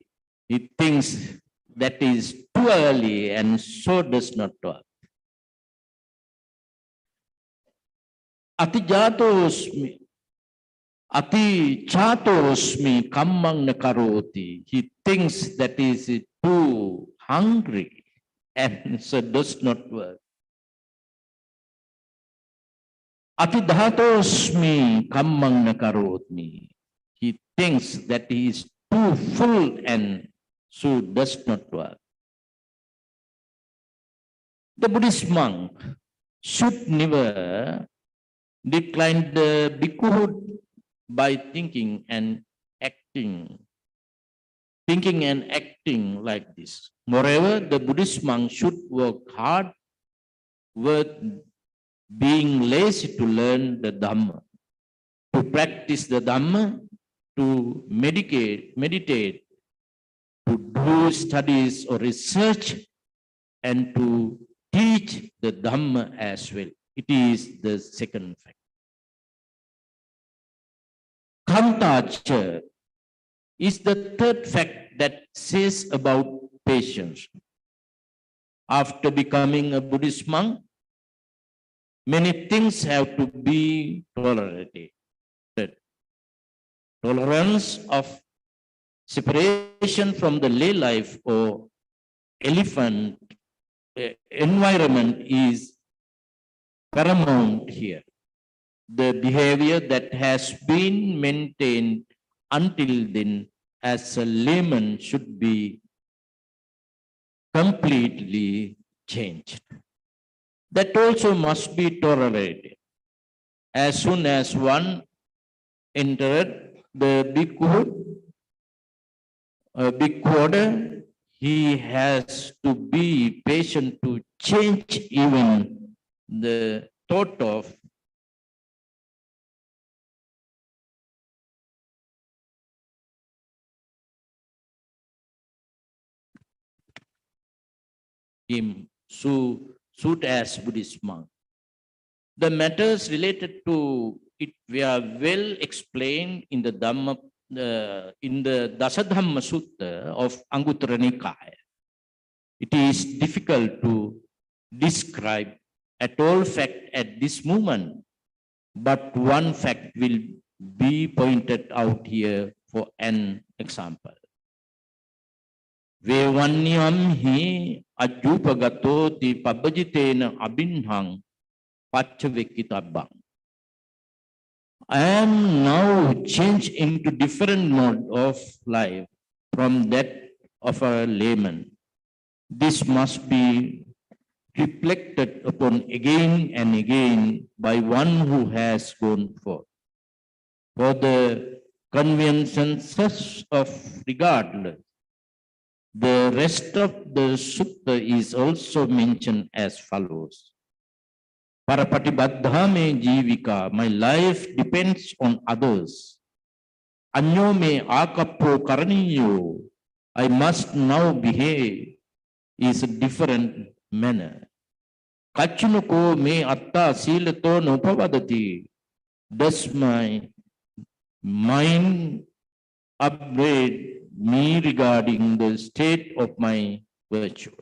He thinks that is too early and so does not work. Ati jatosmi. Ati chatosmi kammang nakaroti. He thinks that is too hungry and so does not work. Ati dhatosmi kammang nakarotmi. He thinks that he is too full and so does not work. The Buddhist monk should never decline the bhikkhuhood by thinking and acting like this. Moreover, the Buddhist monk should work hard with being lazy to learn the Dhamma, to practice the Dhamma, to meditate, to do studies or research, and to teach the Dhamma as well. It is the second fact. Kantacha is the third fact that says about patience. After becoming a Buddhist monk, many things have to be tolerated. Tolerance of separation from the lay life or elephant environment is paramount here. The behavior that has been maintained until then as a layman should be completely changed. That also must be tolerated. As soon as one entered the bhikkhuhood, bhikkhu order, he has to be patient to change even the thought of him suit as Buddhist monk. The matters related to it were well explained in the Dhamma, in the Dasadhamma Sutta of Anguttara Nikaya. It is difficult to describe at all fact at this moment, but one fact will be pointed out here for an example. Vevanyam hi ajupagato ti pabajitena abinhang pachavekitabang. I am now changed into different mode of life from that of a layman. This must be reflected upon again and again by one who has gone forth. For the conveniences of regardless, the rest of the sutta is also mentioned as follows. Parapatibaddhame jivika, my life depends on others. Anyo me akapo karaniyo, I must now behave is a different manner. Kachunuko me atta silato nopavadati, does my mind upbraid me regarding the state of my virtue?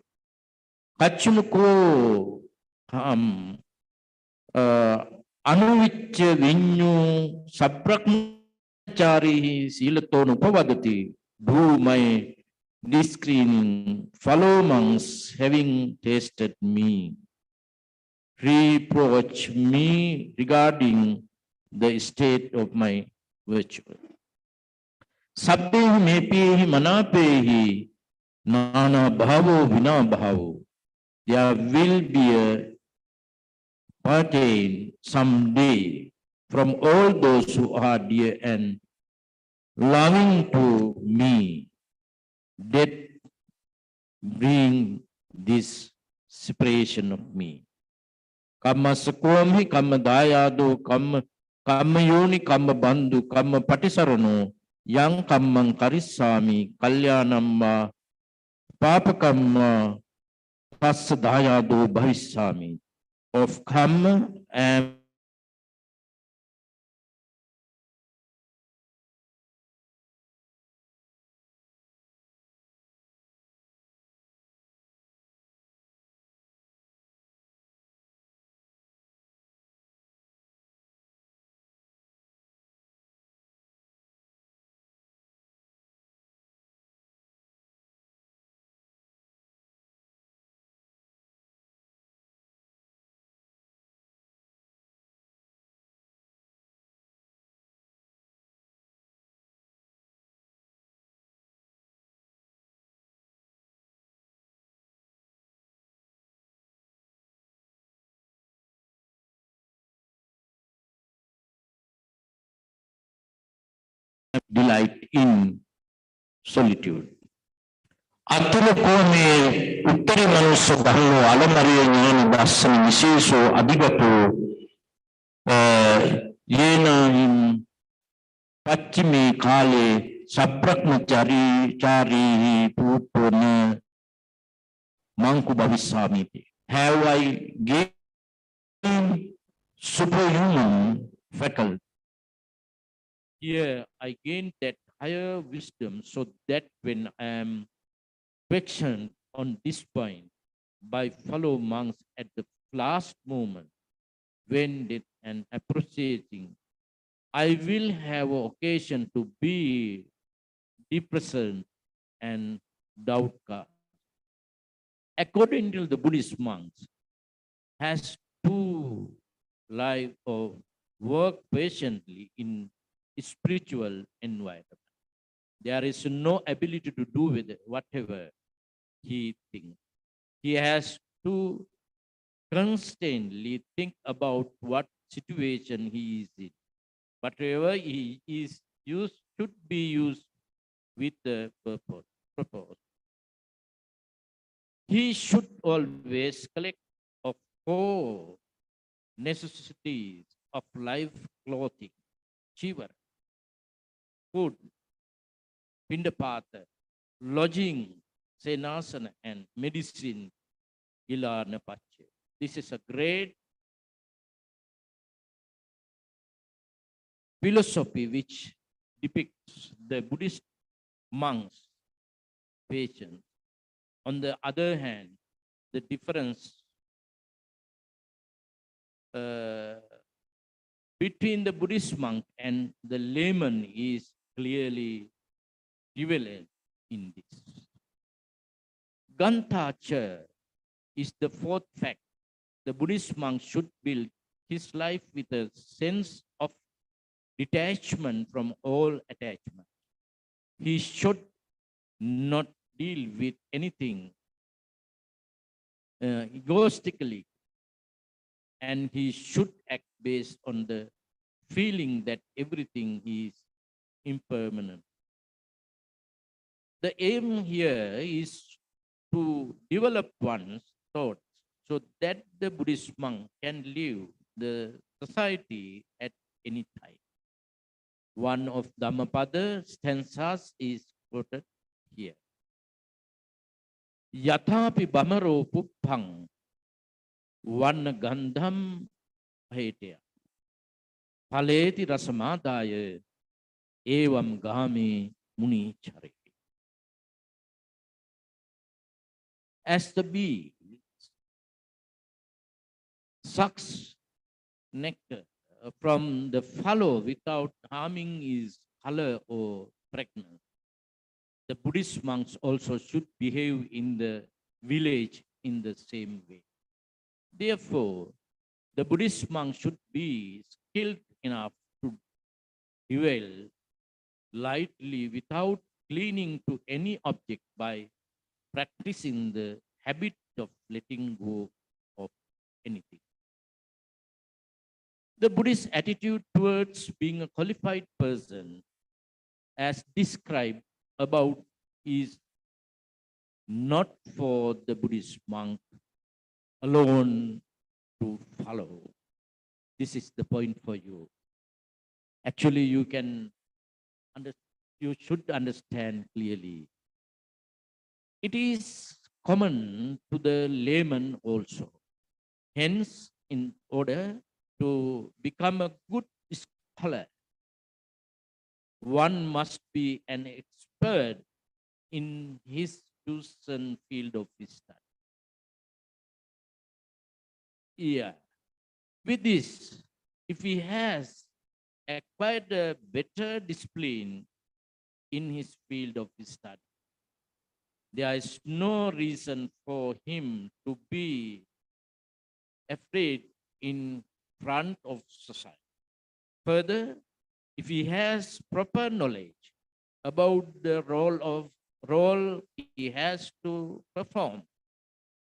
Kachunuko anuvichya vinyu sabrakmachari silato nopavadati, do my discerning fellow monks having tasted me reproach me regarding the state of my virtue. Sabbehi mepehi manapehi nana bhavo vina bhavo. There will be a partain someday from all those who are dear and loving to me, that bring this separation of me. Kamma sakwami, kamma dayado, kamma yoni, kamma bandhu, kamma patisarano, yang kammang karisami, kalyanamma, papakamma, passa dayado bhavisami. Of karma and delight in solitude. Atulu kome uttari manusia dhammo alamariya nyani dasan viseso adigato yena in pachimi kale sabrakmachari chari pupona manku bhavisamiti. Have I gained superhuman faculty? Here I gained that higher wisdom so that when I am questioned on this point by fellow monks at the last moment, when it and appreciating, I will have occasion to be depressed and doubtful. According to the Buddhist monks, has to live or work patiently in spiritual environment. There is no ability to do with it, whatever he thinks. He has to constantly think about what situation he is in. Whatever he is used should be used with the purpose. He should always collect of 4 necessities of life: clothing, chivar, food, pindapata, lodging, senasana, and medicine, ilana pache. This is a great philosophy which depicts the Buddhist monks' patience. On the other hand, the difference between the Buddhist monk and the layman is clearly prevalent in this. Gantacha is the 4th fact. The Buddhist monk should build his life with a sense of detachment from all attachment. He should not deal with anything egoistically, and he should act based on the feeling that everything is impermanent. The aim here is to develop one's thoughts so that the Buddhist monk can live the society at any time. One of Dhammapada stanzas is quoted here. Yathapi bhamaro puppang vanna gandham heteya paleti rasamadaya evam gami muni chare. As the bee sucks nectar from the fallow without harming its color or fragrance, the Buddhist monks also should behave in the village in the same way. Therefore, the Buddhist monk should be skilled enough to dwell lightly without clinging to any object by practicing the habit of letting go of anything. The Buddhist attitude towards being a qualified person, as described above, is not for the Buddhist monk alone to follow. This is the point for you. Actually, you should understand clearly. It is common to the layman also. Hence, in order to become a good scholar, one must be an expert in his chosen field of study. Yeah. With this, if he has acquired a better discipline in his field of study, there is no reason for him to be afraid in front of society. Further, if he has proper knowledge about the role he has to perform,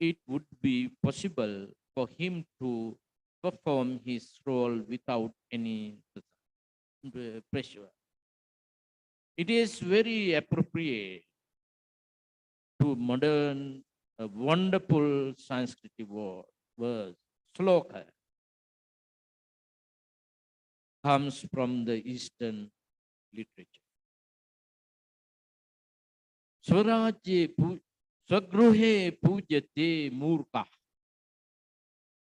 it would be possible for him to perform his role without any pressure. It is very appropriate to modern, a wonderful Sanskrit word, sloka, comes from the Eastern literature. Swagruhe pujate murka,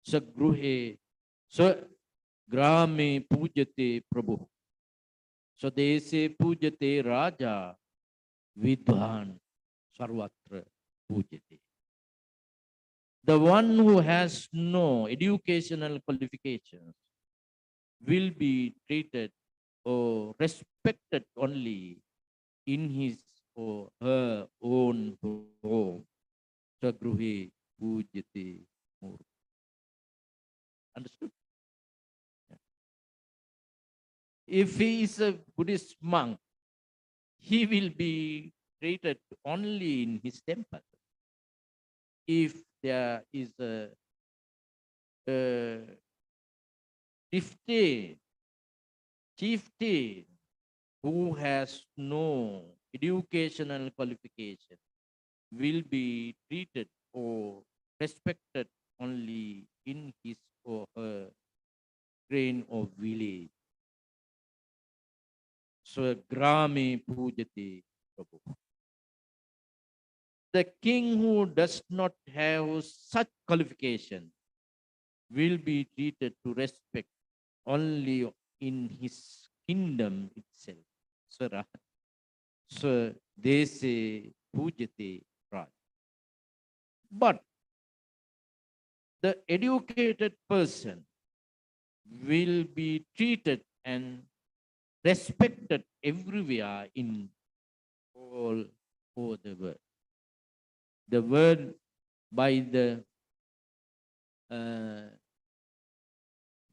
sagruhe swagrame pujate prabhu, swadese pujate raja, vidwan sarvatra pujate. The one who has no educational qualifications will be treated or respected only in his or her own home. Sagruhe pujate murka. Understood? If he is a Buddhist monk, he will be treated only in his temple. If there is a chieftain who has no educational qualification, will be treated or respected only in his or her grain or village. Swagrame pujate prabhu. The king who does not have such qualification will be treated to respect only in his kingdom itself. Swadese pujate raj. But the educated person will be treated and respected everywhere in all over the world. The word by the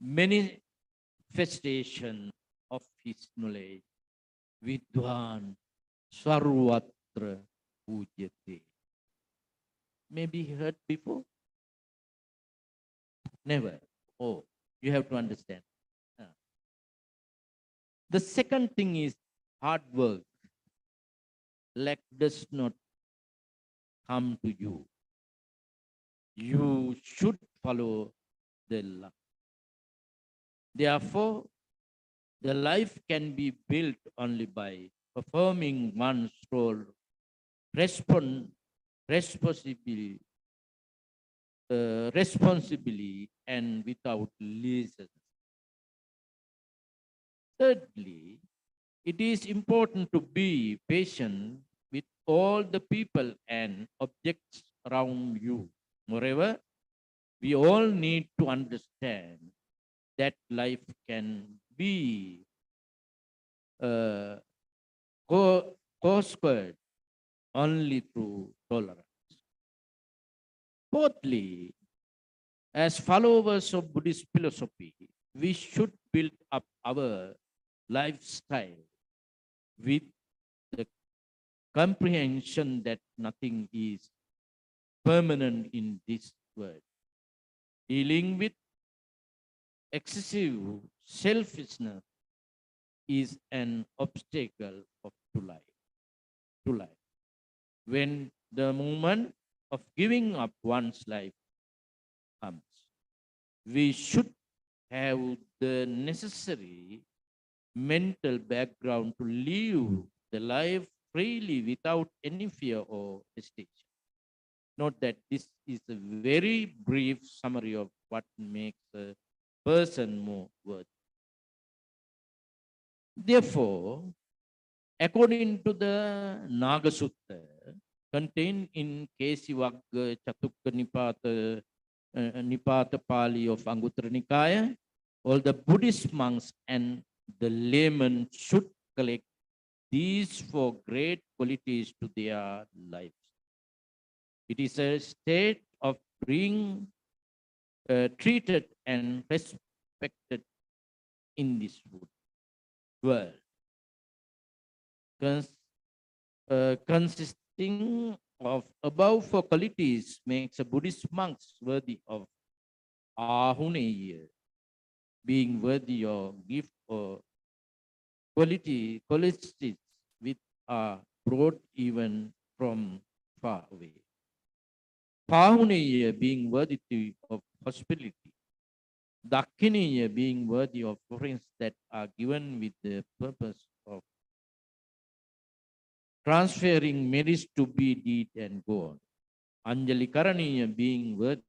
manifestation of his knowledge, vidwan sarvatra pujyate. Maybe heard before? Never. Oh, you have to understand. The second thing is hard work. Lack does not come to you. You should follow the luck. Therefore, the life can be built only by performing one's role responsibly, responsibly and without laziness. Thirdly, it is important to be patient with all the people and objects around you. Moreover, we all need to understand that life can be uh, conquered only through tolerance. Fourthly, as followers of Buddhist philosophy, we should build up our lifestyle with the comprehension that nothing is permanent in this world. Dealing with excessive selfishness is an obstacle to life. When the moment of giving up one's life comes, we should have the necessary mental background to live the life freely without any fear or hesitation. Note that this is a very brief summary of what makes a person more worthy. Therefore, according to the Naga Sutta, contained in Kesiwagga Chatukka Nipata Pali of Anguttara Nikaya, all the Buddhist monks and the laymen should collect these four great qualities to their lives. It is a state of being treated and respected in this world. Consisting of above four qualities makes a Buddhist monk worthy of Ahuneya, being worthy of gift or qualities which are brought even from far away. Pahuneya being worthy of hospitality. Dakhineya being worthy of offerings that are given with the purpose of transferring merits to be deed and go on. Anjali Karaniya being worthy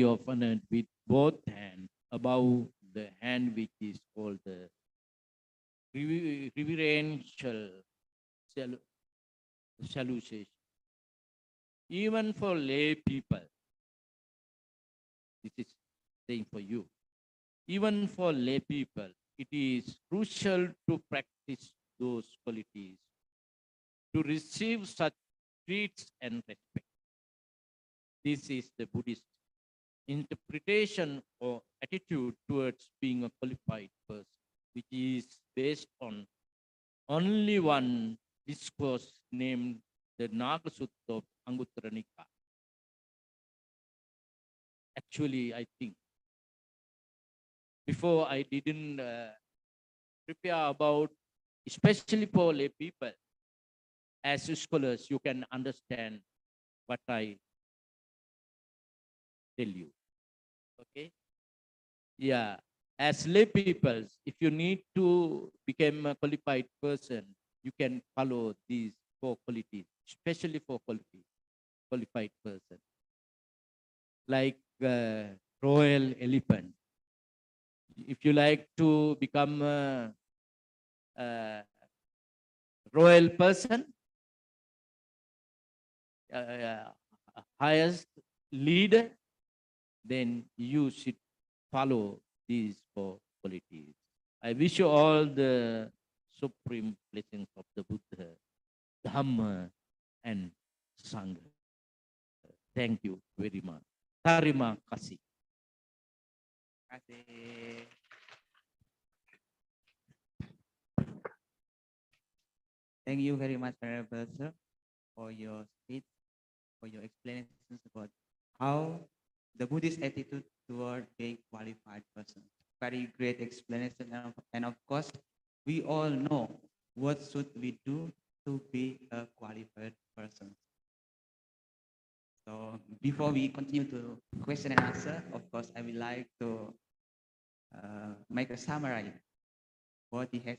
of honor with both hands above the hand, which is called the reverential salutation. Even for lay people, this is saying for you, even for lay people, it is crucial to practice those qualities to receive such treats and respect. This is the Buddhist interpretation or attitude towards being a qualified person, which is based on only one discourse named the Naga Sutta of Anguttara Nikaya. Actually, I think before I didn't prepare about, especially for lay people, as scholars, you can understand what I tell you. Okay? Yeah. As lay people, if you need to become a qualified person, you can follow these four qualities, especially for qualified person. Like royal elephant. If you like to become a royal person, highest leader, then you should follow these four qualities. I wish you all the supreme blessings of the Buddha, Dhamma, and Sangha. Thank you very much. Terima kasih. kasih. Thank you very much, Honorable Sir, for your speech, for your explanations about how the Buddhist attitude toward being qualified person. Very great explanation, and of course, we all know what should we do to be a qualified person. So before we continue to question and answer, of course, I would like to make a summary what he has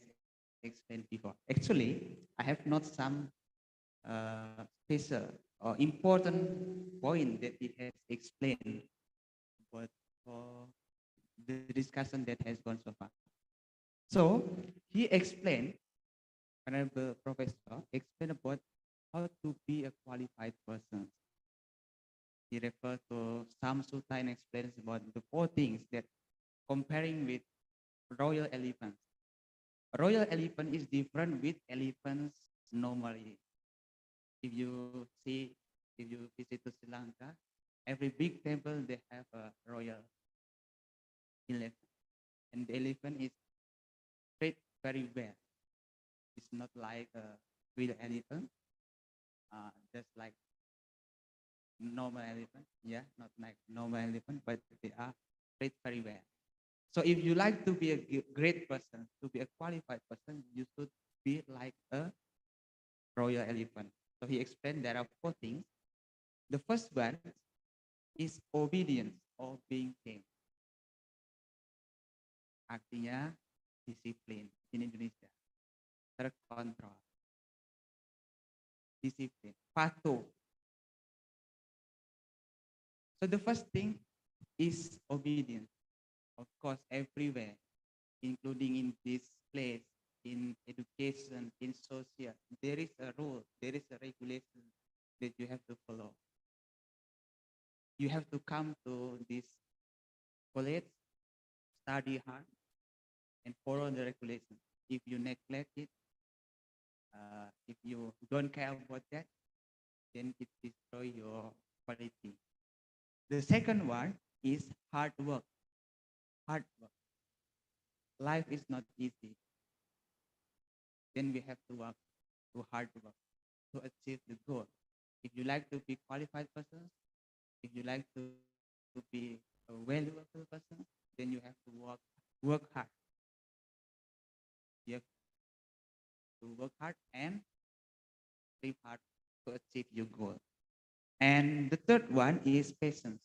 explained before. Actually, I have not some special or important point that he has explained, but for the discussion that has gone so far. So he explained, Honorable Professor explained about how to be a qualified person. He referred to some sutta and explains about the 4 things that comparing with royal elephants. A royal elephant is different with elephants normally. If you visit to Sri Lanka, every big temple they have a royal elephant, and the elephant is treated very well. It's not like a real elephant, just like normal elephant. Yeah, not like normal elephant, but they are treated very well. So if you like to be a great person, to be a qualified person, you should be like a royal elephant. So he explained there are 4 things. The first one is obedience or being tame. Artinya disiplin in Indonesia. Terkontrol. Disiplin. Patuh. So the first thing is obedience. Of course, everywhere, including in this place, in education, in social, there is a rule, there is a regulation that you have to follow. You have to come to this college, study hard, and follow the regulation. If you neglect it, if you don't care about that, then it destroys your quality. The second one is hard work. Hard work. Life is not easy. Then we have to work, to hard work, to achieve the goal. If you like to be qualified person, if you like to be a valuable person, then you have to work hard. You have to work hard and strive hard to achieve your goal. And the third one is patience.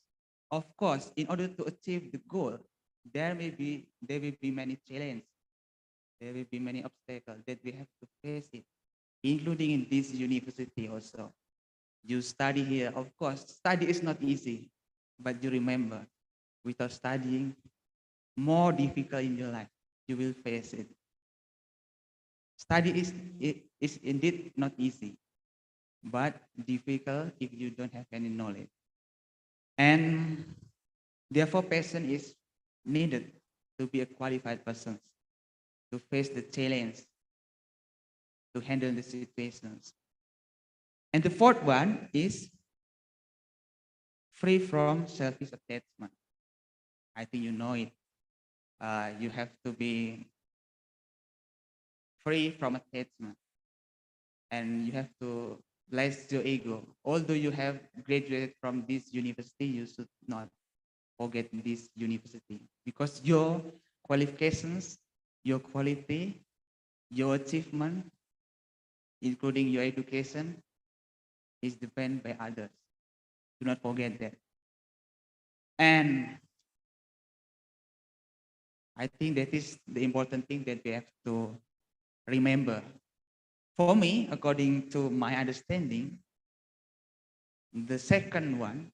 Of course, in order to achieve the goal, there will be many challenges. There will be many obstacles that we have to face it, including in this university also. You study here, of course, study is not easy, but you remember, without studying, more difficult in your life, you will face it. Study is indeed not easy, but difficult if you don't have any knowledge. And therefore, patience is needed to be a qualified person, to face the challenge, to handle the situations. And the fourth one is free from selfish attachment. I think you know it. You have to be free from attachment, and you have to bless your ego. Although you have graduated from this university, you should not forget this university, because your qualifications, your quality, your achievement, including your education, is dependent by others. Do not forget that. And I think that is the important thing that we have to remember. For me, according to my understanding, the second one,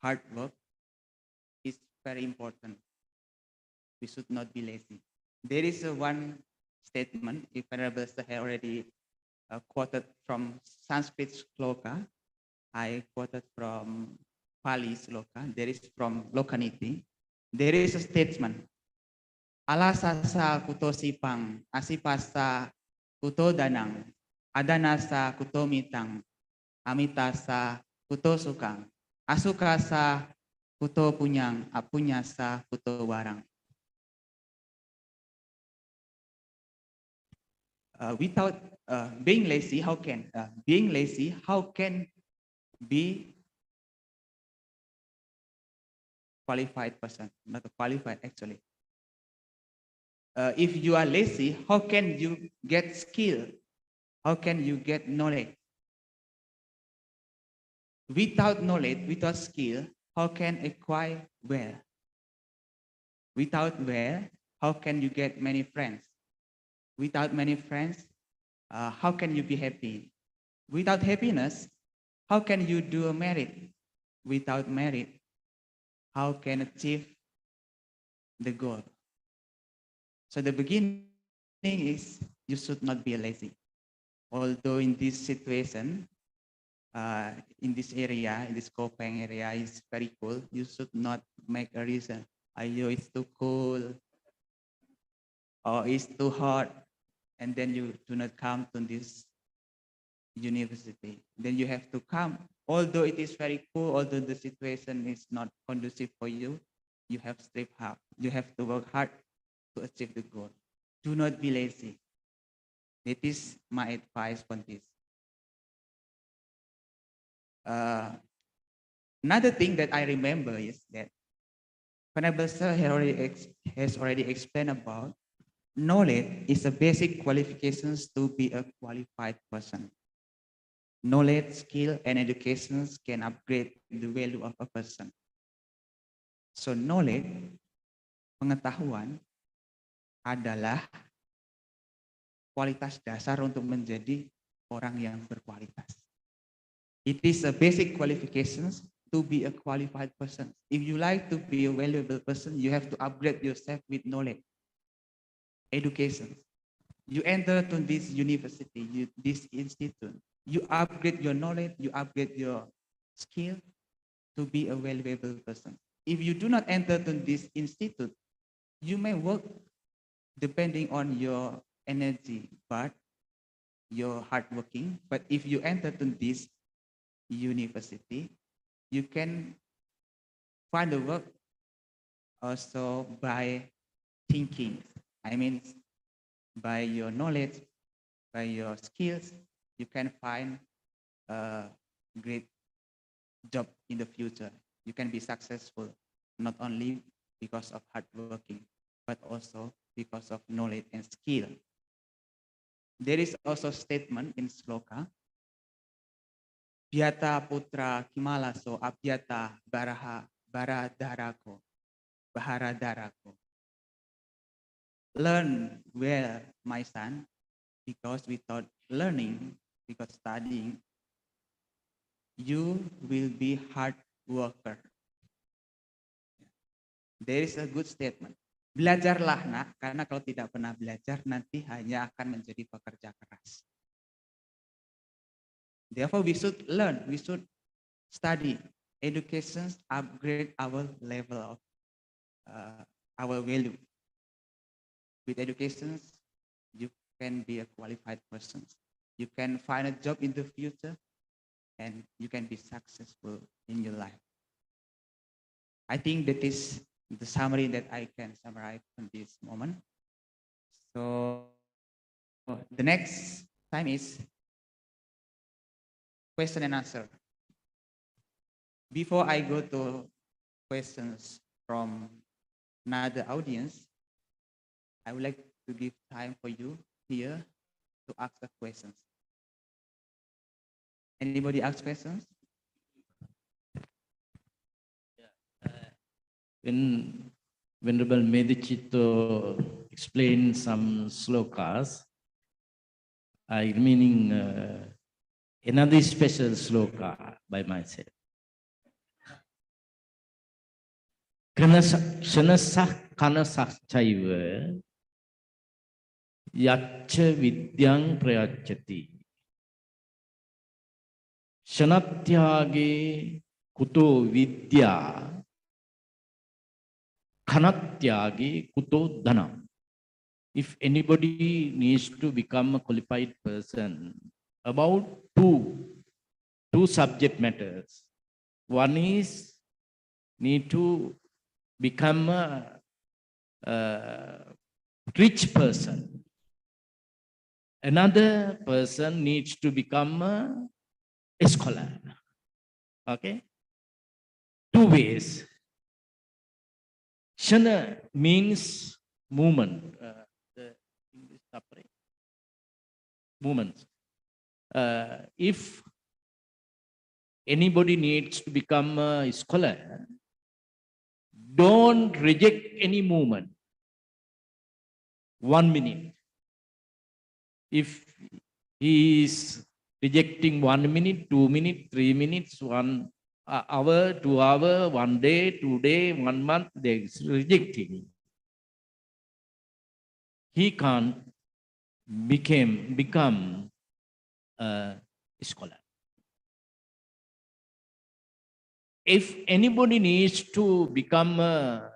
hard work, is very important. We should not be lazy. There is one statement, if Honorable Sir already quoted from Sanskrit sloka. I quoted from Pali sloka. There is from Lokaniti. There is a statement. Alasasa kuto sipang, asipasa kuto danang, adanasa kuto mitang, amitasa kuto sukang, asukasa Puto punyang, apunya sa puto warang. Without being lazy, how can be qualified person? Not qualified actually. If you are lazy, how can you get skill? How can you get knowledge? Without knowledge, without skill, how can acquire wealth? Without wealth, how can you get many friends? Without many friends, how can you be happy? Without happiness, how can you do a merit? Without merit, how can achieve the goal? So the beginning is you should not be lazy. Although in this situation, in this area, in this Kopeng area is very cool, you should not make a reason. Ayo, it's too cold, or it's too hot, and then you do not come to this university. Then you have to come. Although it is very cool, although the situation is not conducive for you, you have to strive hard. You have to work hard to achieve the goal. Do not be lazy. That is my advice on this. Another thing that I remember is that Honorable Sir has already explained about knowledge is a basic qualifications to be a qualified person. Knowledge, skill, and educations can upgrade the value of a person. So knowledge, pengetahuan, adalah kualitas dasar untuk menjadi orang yang berkualitas. It is a basic qualifications to be a qualified person. If you like to be a valuable person, you have to upgrade yourself with knowledge, education. You enter to this university, this institute, you upgrade your knowledge, you upgrade your skill to be a valuable person. If you do not enter to this institute, you may work depending on your energy, but your hard working. But if you enter to this university, you can find the work also by thinking. I mean, by your knowledge, by your skills, you can find a great job in the future. You can be successful, not only because of hard working, but also because of knowledge and skill. There is also a statement in Sloka, Biata putra kimalaso abhyata baradarako. Learn well, my son, because without learning, because studying, you will be hard worker. There is a good statement. Belajarlah nak, karena kalau tidak pernah belajar nanti hanya akan menjadi pekerja keras. Therefore, we should learn, we should study. Education upgrade our level of our value. With education, you can be a qualified person. You can find a job in the future, and you can be successful in your life. I think that is the summary that I can summarize from this moment. So the next time is question and answer. Before I go to questions from another audience, I would like to give time for you here to ask the questions. Anybody ask questions? When Venerable Medhacitto explained some slokas, I meaning another special sloka by myself. Shanasah kanasah chaiva yacha vidyang prayachati. Shanatyage kuto vidya Kanatyagi kuto dhanam. If anybody needs to become a qualified person, about two subject matters. One is need to become a rich person. Another person needs to become a scholar. Okay? Two ways. Shana means movement. The English separate. Movement. If anybody needs to become a scholar, don't reject any movement. 1 minute. If he is rejecting 1 minute, 2 minutes, 3 minutes, 1 hour, 2 hour, 1 day, 2 day, 1 month, they is rejecting. He can't become a scholar. If anybody needs to become a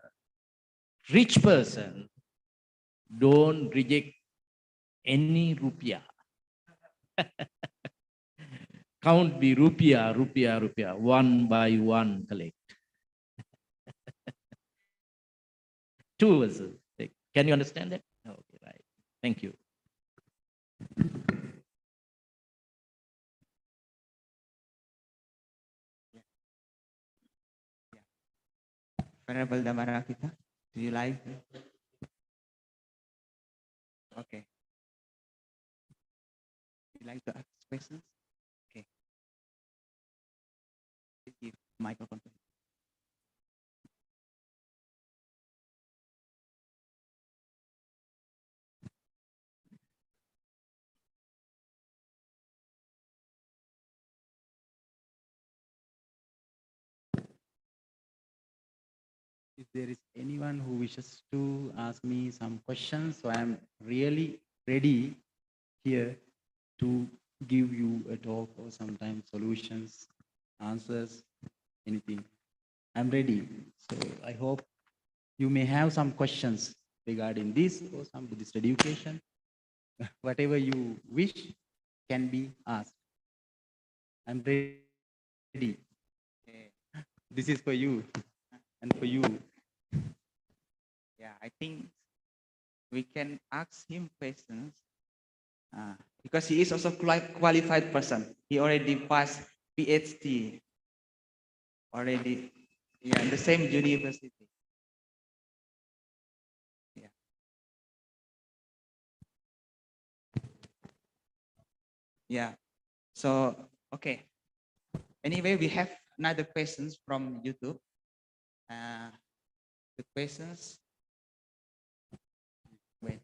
rich person, don't reject any rupiah. Count the rupiah, one by one collect. Two verses. Can you understand that? Okay, right. Thank you. Venerable Damarakita, do you like? Okay. You like to ask questions? Okay. Give microphone. If there is anyone who wishes to ask me some questions, so I am really ready here to give you a talk or sometimes solutions, answers, anything. I'm ready. So I hope you may have some questions regarding this or some Buddhist education. Whatever you wish can be asked. I'm ready. This is for you and for you. Yeah, I think we can ask him questions because he is also qualified person. He already passed Ph.D. already, yeah, in the same university. Yeah. Yeah. So okay. Anyway, we have another questions from YouTube. The questions. Wait.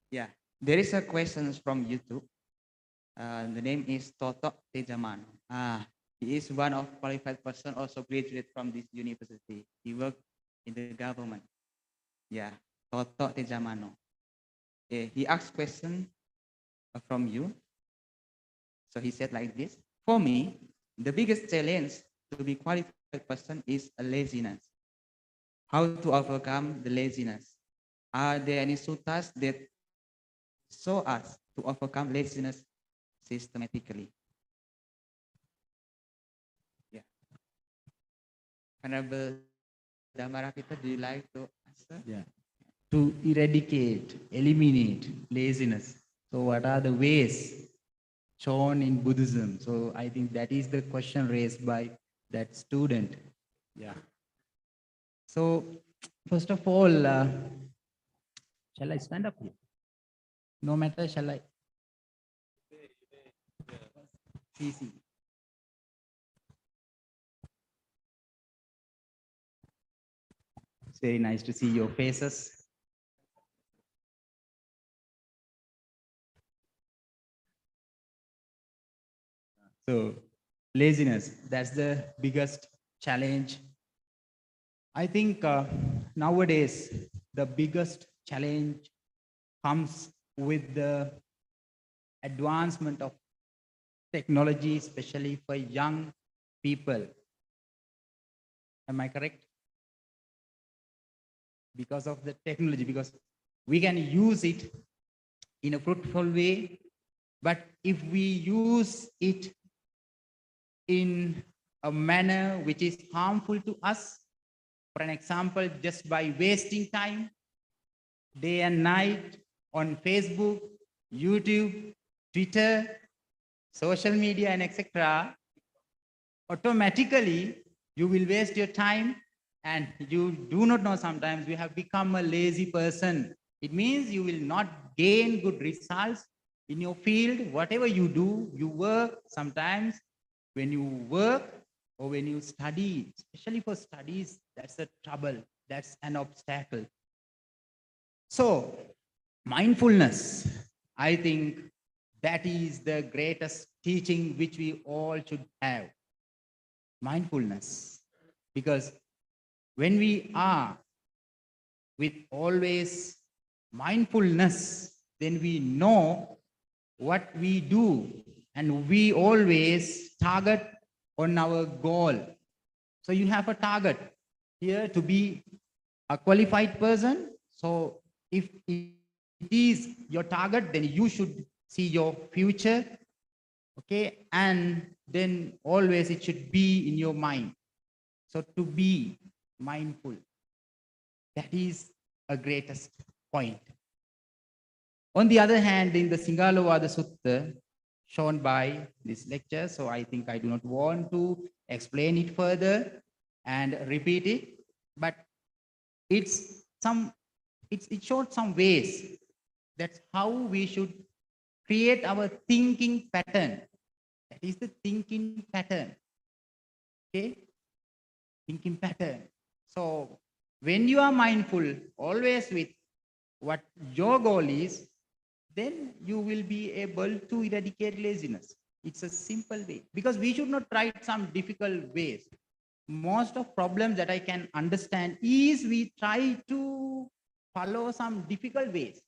Yeah, there is a questions from YouTube. The name is Toto Tejamano. He is one of qualified person, also graduated from this university. He worked in the government. Yeah, Toto Tejamano. He asked question from you. So he said like this: for me, the biggest challenge to be qualified person is a laziness. How to overcome the laziness? Are there any suttas that show us to overcome laziness systematically? Yeah. Honorable Damarakita, do you like to answer? Yeah. To eradicate, eliminate laziness. So what are the ways shown in Buddhism? So I think that is the question raised by that student. Yeah. So first of all, shall I stand up here? No matter, shall I? See. It's very nice to see your faces. So laziness, that's the biggest challenge. I think nowadays the biggest challenge comes with the advancement of technology, especially for young people. Am I correct? Because of the technology, because we can use it in a fruitful way. But if we use it in a manner which is harmful to us, for an example, just by wasting time day and night on Facebook, YouTube, Twitter, social media, and etc., automatically you will waste your time, and you do not know, sometimes you have become a lazy person. It means you will not gain good results in your field. Whatever you do, you work. Sometimes when you work or when you study, especially for studies, that's a trouble, that's an obstacle. So mindfulness, I think that is the greatest teaching which we all should have. Mindfulness. Because when we are with always mindfulness, then we know what we do, and we always target on our goal. So you have a target here to be a qualified person. So if it is your target, then you should see your future, okay, and then always it should be in your mind. So to be mindful, that is a greatest point. On the other hand, in the Singalovada Sutta shown by this lecture, so I think I do not want to explain it further and repeat it, but it showed some ways. That's how we should create our thinking pattern. That is the thinking pattern. Okay? Thinking pattern. So when you are mindful, always with what your goal is, then you will be able to eradicate laziness. It's a simple way, because we should not try some difficult ways. Most of problems that I can understand is we try to follow some difficult ways.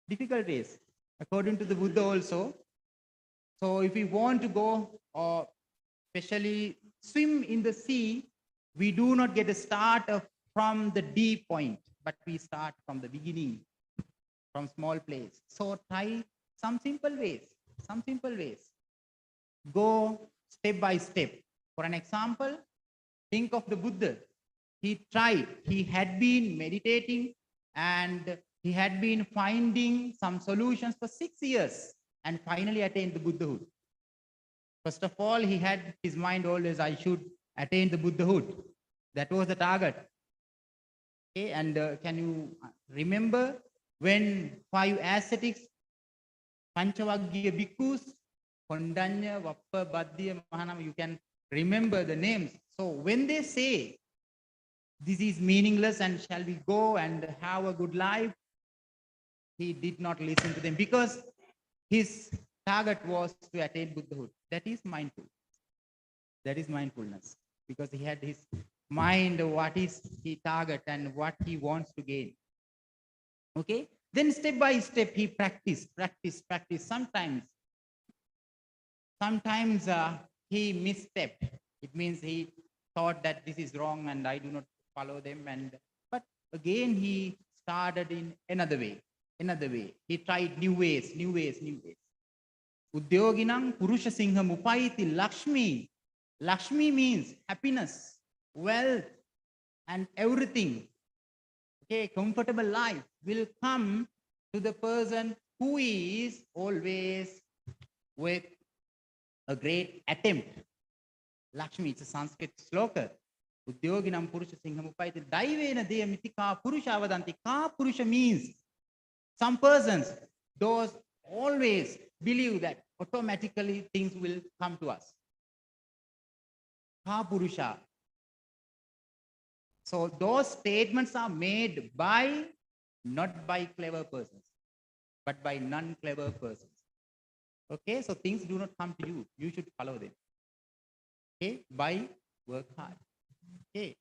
Difficult ways, according to the Buddha also. So if we want to go or especially swim in the sea, we do not get a start from the deep point, but we start from the beginning, from small place. So try some simple ways, Go step by step. For an example, think of the Buddha. He tried, he had been meditating and he had been finding some solutions for 6 years and finally attained the Buddhahood. First of all, he had his mind always, I should attain the Buddhahood. That was the target. Okay, and can you remember when 5 ascetics, Panchavaggiya bhikkhus, Kondanya, Vappa, Baddiya, Mahanama, you can remember the names. So when they say, this is meaningless and shall we go and have a good life, he did not listen to them because his target was to attain Buddhahood. That is mindful. That is mindfulness, because he had his mind, what is he target and what he wants to gain. Okay, then step by step he practice. Sometimes he misstepped. It means he thought that this is wrong and I do not follow them, but again he started in another way. He tried new ways. Udyoginang Purusha Singha Mupaiti Lakshmi. Lakshmi means happiness, wealth, and everything. Okay, comfortable life will come to the person who is always with a great attempt. Lakshmi, it's a Sanskrit sloka. Udyoginam Purusha Singha Mupaiti Daivena Deya Mitika Purusha Avadanti. Ka Purusha means some persons, those always believe that automatically things will come to us. Ka Purusha. So those statements are made by, not by clever persons, but by non-clever persons. Okay, so things do not come to you. You should follow them. Okay, by work hard. Okay.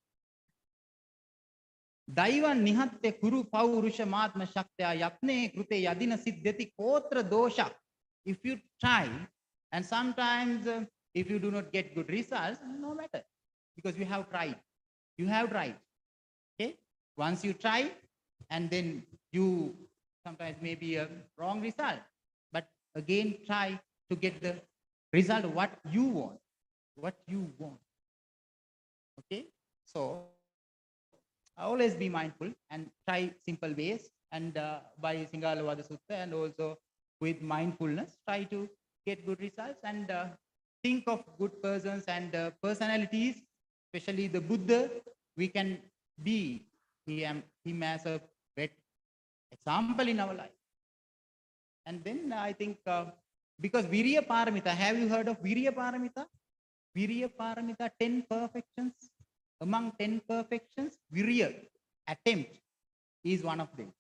Daivan nihatte kuru paurusha matma shaktya yatne krute yadina siddhati kotra dosha. If you try, and sometimes if you do not get good results, no matter, because you have tried. Okay, once you try and then you sometimes maybe a wrong result. But again, try to get the result what you want. What you want. Okay? So always be mindful and try simple ways, and by Singalavada Sutta and also with mindfulness, try to get good results, and think of good persons and personalities, especially the Buddha. We can be him as a great example in our life. And then I think because Virya Paramita, have you heard of Virya Paramita? Virya Paramita, 10 perfections. Among 10 perfections, Virya, attempt, is one of them.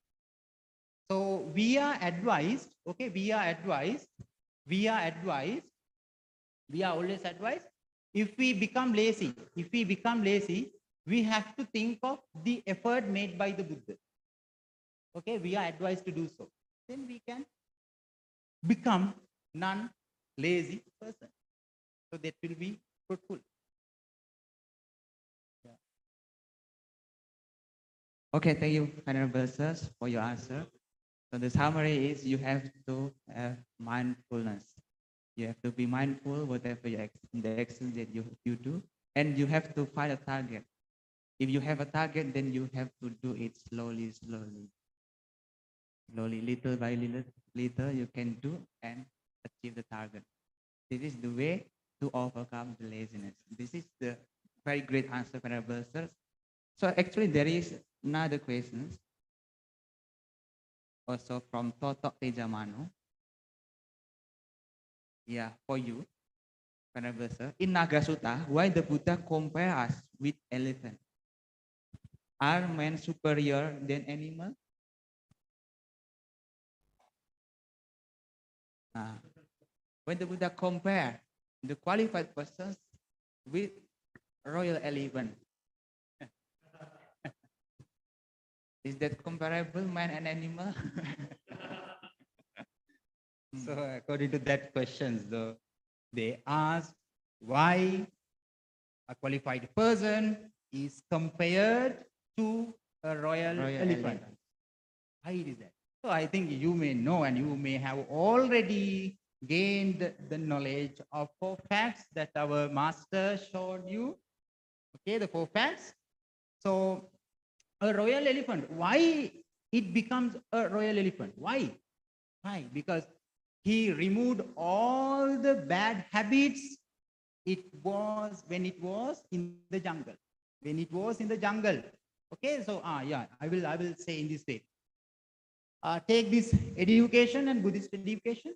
So we are advised, okay, we are always advised, if we become lazy, we have to think of the effort made by the Buddha. Okay, we are advised to do so. Then we can become non-lazy person. So that will be fruitful. Okay, thank you, Honorable Sirs, for your answer. So the summary is you have to have mindfulness. You have to be mindful whatever the action that you do, and you have to find a target. If you have a target, then you have to do it slowly, little by little, you can do and achieve the target. This is the way to overcome the laziness. This is the very great answer, Honorable Sirs. So actually, there is another question, also from Toto Tejamano. Yeah, for you, Honorable Sir. In Naga Sutta, why the Buddha compare us with elephant? Are men superior than animal? When the Buddha compare the qualified persons with royal elephant, is that comparable, man and animal? So according to that question, they asked why a qualified person is compared to a royal elephant. Why is that? So I think you may know, and you may have already gained the knowledge of 4 facts that our master showed you. Okay, the 4 facts. So a royal elephant, why it becomes a royal elephant? Why? Why? Because he removed all the bad habits when it was in the jungle. When it was in the jungle. Okay, so yeah, I will say in this way. Take this education and Buddhist education.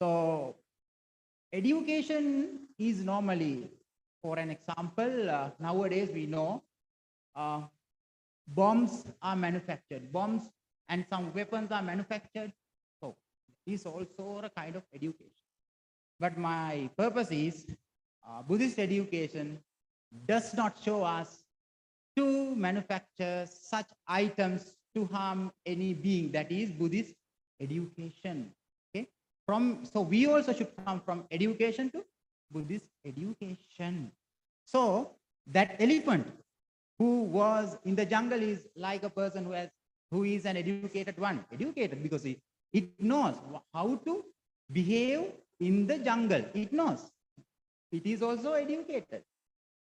So education is normally, for an example, nowadays we know bombs are manufactured. Bombs and some weapons are manufactured. So this is also a kind of education. But my purpose is Buddhist education does not show us to manufacture such items to harm any being. That is Buddhist education. Okay. So we also should come from education to Buddhist education. So that elephant who was in the jungle is like a person who is an educated one. Educated because it knows how to behave in the jungle. It knows. It is also educated.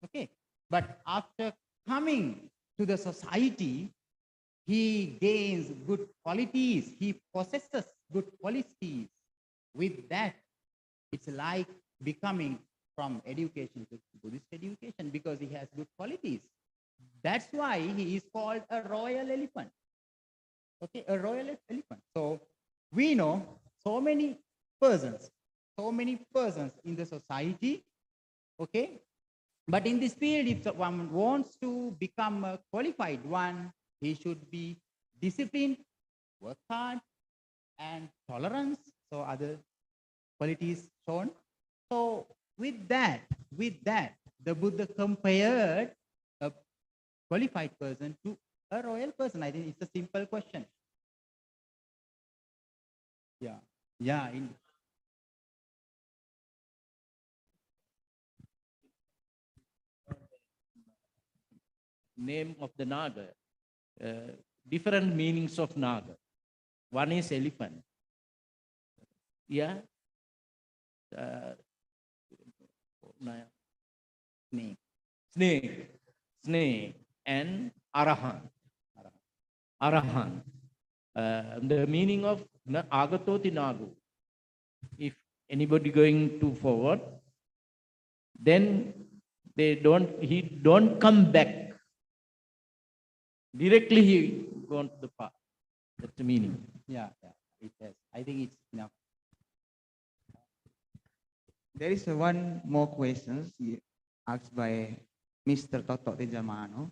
Okay. But after coming to the society, he gains good qualities. He possesses good qualities. With that, it's like becoming from education to Buddhist education because he has good qualities. That's why he is called a royal elephant. Okay, a royal elephant. So we know so many persons in the society. Okay, but in this field, if one wants to become a qualified one, he should be disciplined, work hard, and tolerance. So other qualities shown. So with that, the Buddha compared a qualified person to a royal person. I think it's a simple question. Yeah. name of the Naga, different meanings of Naga. One is elephant. Yeah. Snake. Snake, and Arahan. Arahan. The meaning of Agatoti Nagu. If anybody going to forward, then he don't come back. Directly he gone to the path. That's the meaning. Yeah, it has. I think it's enough. There is one more question asked by Mr. Toto Tejamano.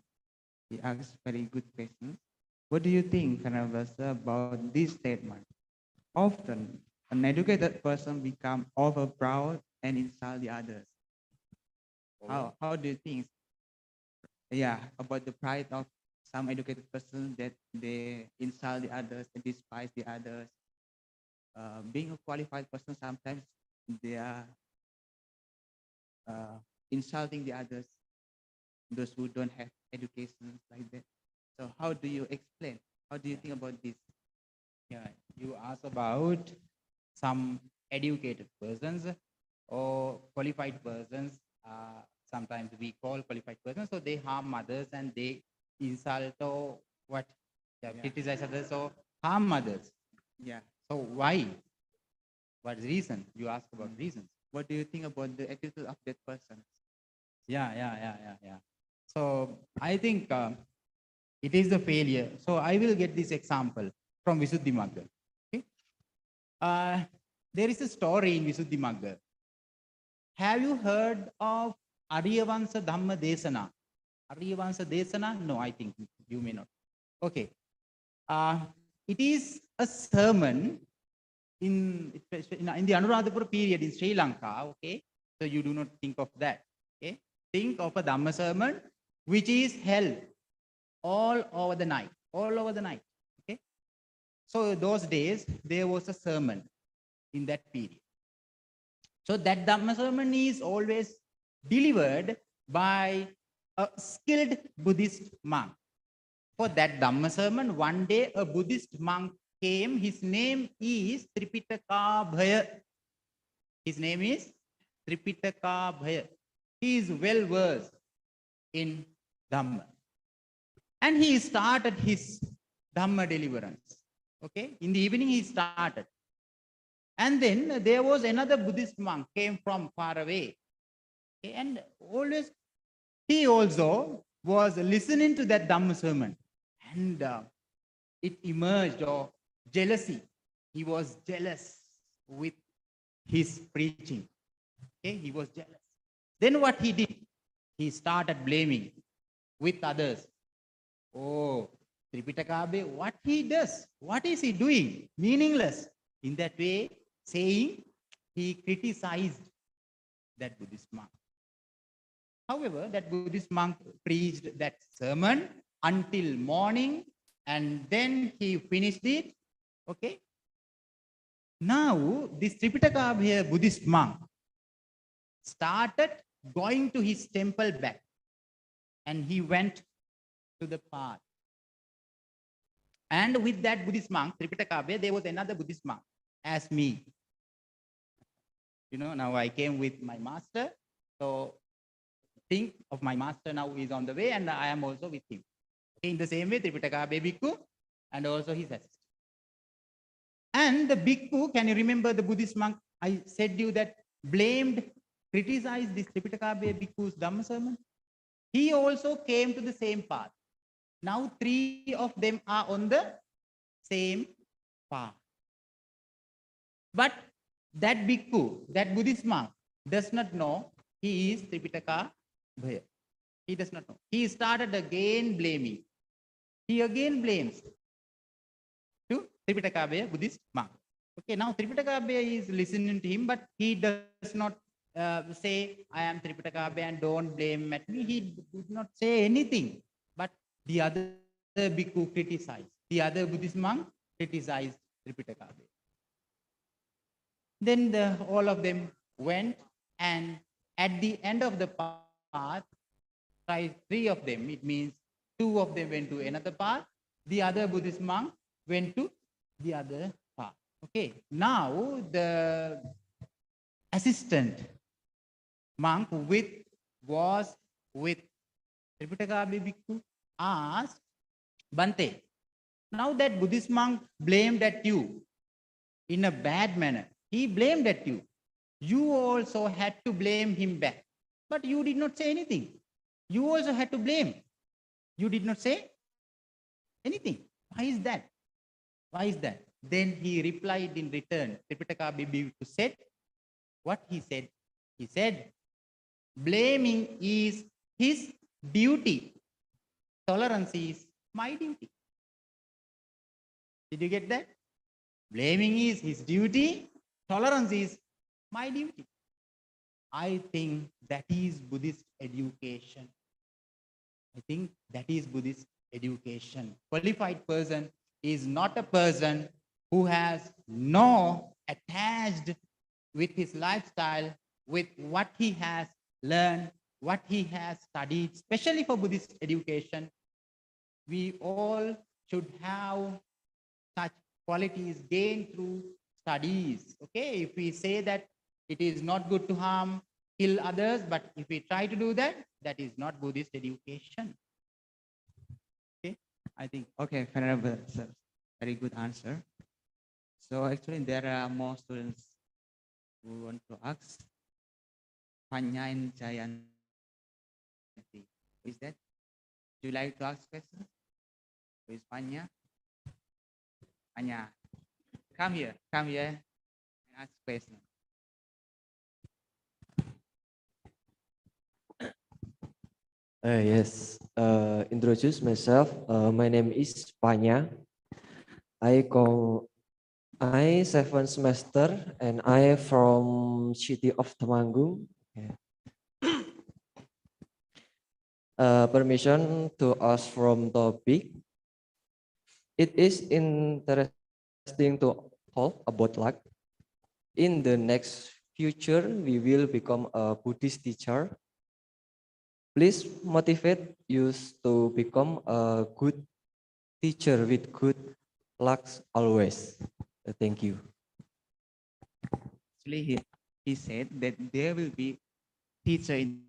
He asked very good question. What do you think, Venerable Sir, about this statement? Often, an educated person become over proud and insult the others. How do you think? Yeah, about the pride of some educated person that they insult the others, they despise the others. Being a qualified person, sometimes they are insulting the others, those who don't have education like that. So how do you explain? How do you think about this? Yeah, you ask about some educated persons or qualified persons. Sometimes we call qualified persons, so they harm others and they insult or what? Yeah, criticize others or harm others. Yeah. So why? What is the reason? You ask about reasons. What do you think about the attitude of that person? Yeah. So I think it is the failure. So I will get this example from Visuddhimagga. Okay? There is a story in Visuddhimagga. Have you heard of Ariyavansa Dhamma Desana? Ariyavansa Desana? No, I think you may not. Okay. It is a sermon in the Anuradhapura period in Sri Lanka. Okay. So you do not think of that. Okay. Think of a Dhamma sermon which is held all over the night. Okay. So those days there was a sermon in that period. So that Dhamma sermon is always delivered by a skilled Buddhist monk. For that Dhamma sermon, one day a Buddhist monk came. His name is Tripitaka. His name is Tripitaka. He is well versed in Dhamma. And he started his Dhamma deliverance. Okay, in the evening he started. And then there was another Buddhist monk came from far away. Okay, and always he also was listening to that Dhamma sermon. And it emerged of jealousy. He was jealous with his preaching. Okay, he was jealous. Then what he did? He started blaming with others. Oh, Tripitaka, what he does? What is he doing? Meaningless. In that way, saying he criticized that Buddhist monk. However, that Buddhist monk preached that sermon until morning and then he finished it. Okay. Now, this Tripitaka Buddhist monk started going to his temple back and he went to the path. And with that Buddhist monk, Tripitaka, there was another Buddhist monk as me. You know, now I came with my master. So think of my master now is on the way and I am also with him. In the same way, Tripitaka Bhikkhu and also his assistant. And the Bhikkhu, can you remember the Buddhist monk? I said you that criticized this Tripitaka Bhikkhu's Dhamma sermon. He also came to the same path. Now 3 of them are on the same path. But that Bhikkhu, that Buddhist monk, does not know he is Tripitaka Bhaya. He does not know. He started again blaming. He again blames to Tripitaka Buddhist monk. Okay, now Tripitaka is listening to him, but he does not say, I am Tripitaka and don't blame at me. He did not say anything. But the other Bhikkhu criticized. The other Buddhist monk criticized Tripitaka. Then all of them went, and at the end of the path, 3 of them, it means Two of them went to another path. The other Buddhist monk went to the other path. Okay. Now the assistant monk was with Tripitaka Bhikkhu asked, Bante, now that Buddhist monk blamed at you in a bad manner. He blamed at you. You also had to blame him back. But you did not say anything. You also had to blame. You did not say anything. Why is that? Why is that? Then he replied in return. Tripitaka Bhikkhu said, what he said? He said, blaming is his duty. Tolerance is my duty. Did you get that? Blaming is his duty. Tolerance is my duty. I think that is Buddhist education. I think that is Buddhist education. Qualified person is not a person who has no attached with his lifestyle, with what he has learned, what he has studied, especially for Buddhist education. We all should have such qualities gained through studies. Okay, if we say that it is not good to harm, kill others, but if we try to do that, that is not Buddhist education. Okay, I think. Okay, Venerable sir, very good answer. So actually there are more students who want to ask. Panya and Jayanti. Is that? Do you like to ask questions? Who is Panya? Panya, come here and ask questions. Yes, introduce myself. My name is Panya. I 7th semester and I from city of Temanggung. Okay. Permission to ask from topic. It is interesting to talk about luck. In the next future, we will become a Buddhist teacher. Please motivate you to become a good teacher with good luck always. Thank you. Actually, he said that there will be teacher in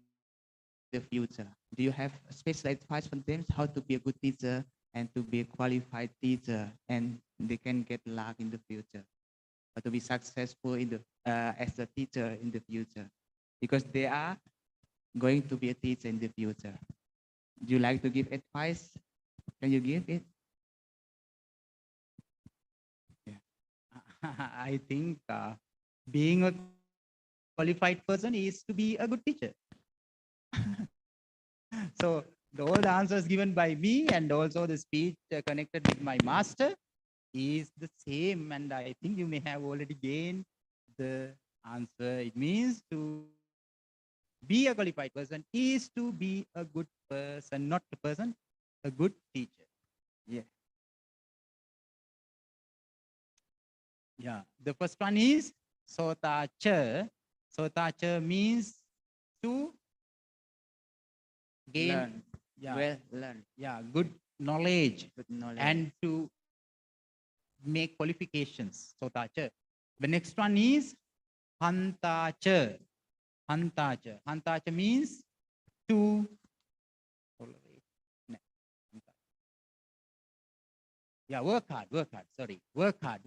the future. Do you have special advice for them how to be a good teacher and to be a qualified teacher and they can get luck in the future or to be successful in the as a teacher in the future because they are going to be a teacher in the future. Do you like to give advice? Can you give it? I think being a qualified person is to be a good teacher. So all the answers given by me and also the speech connected with my master is the same, and I think you may have already gained the answer. It means to be a qualified person is to be a good person, not a person, a good teacher. Yeah. Yeah, the first one is sotacha. Sotacha means to gain, Learn. yeah, Well, learn. yeah, good knowledge, knowledge. and to make qualifications. Sotacha. The next one is hantacha. Hantacha. Hantacha means to tolerate. No, yeah, work hard. Sorry, work hard.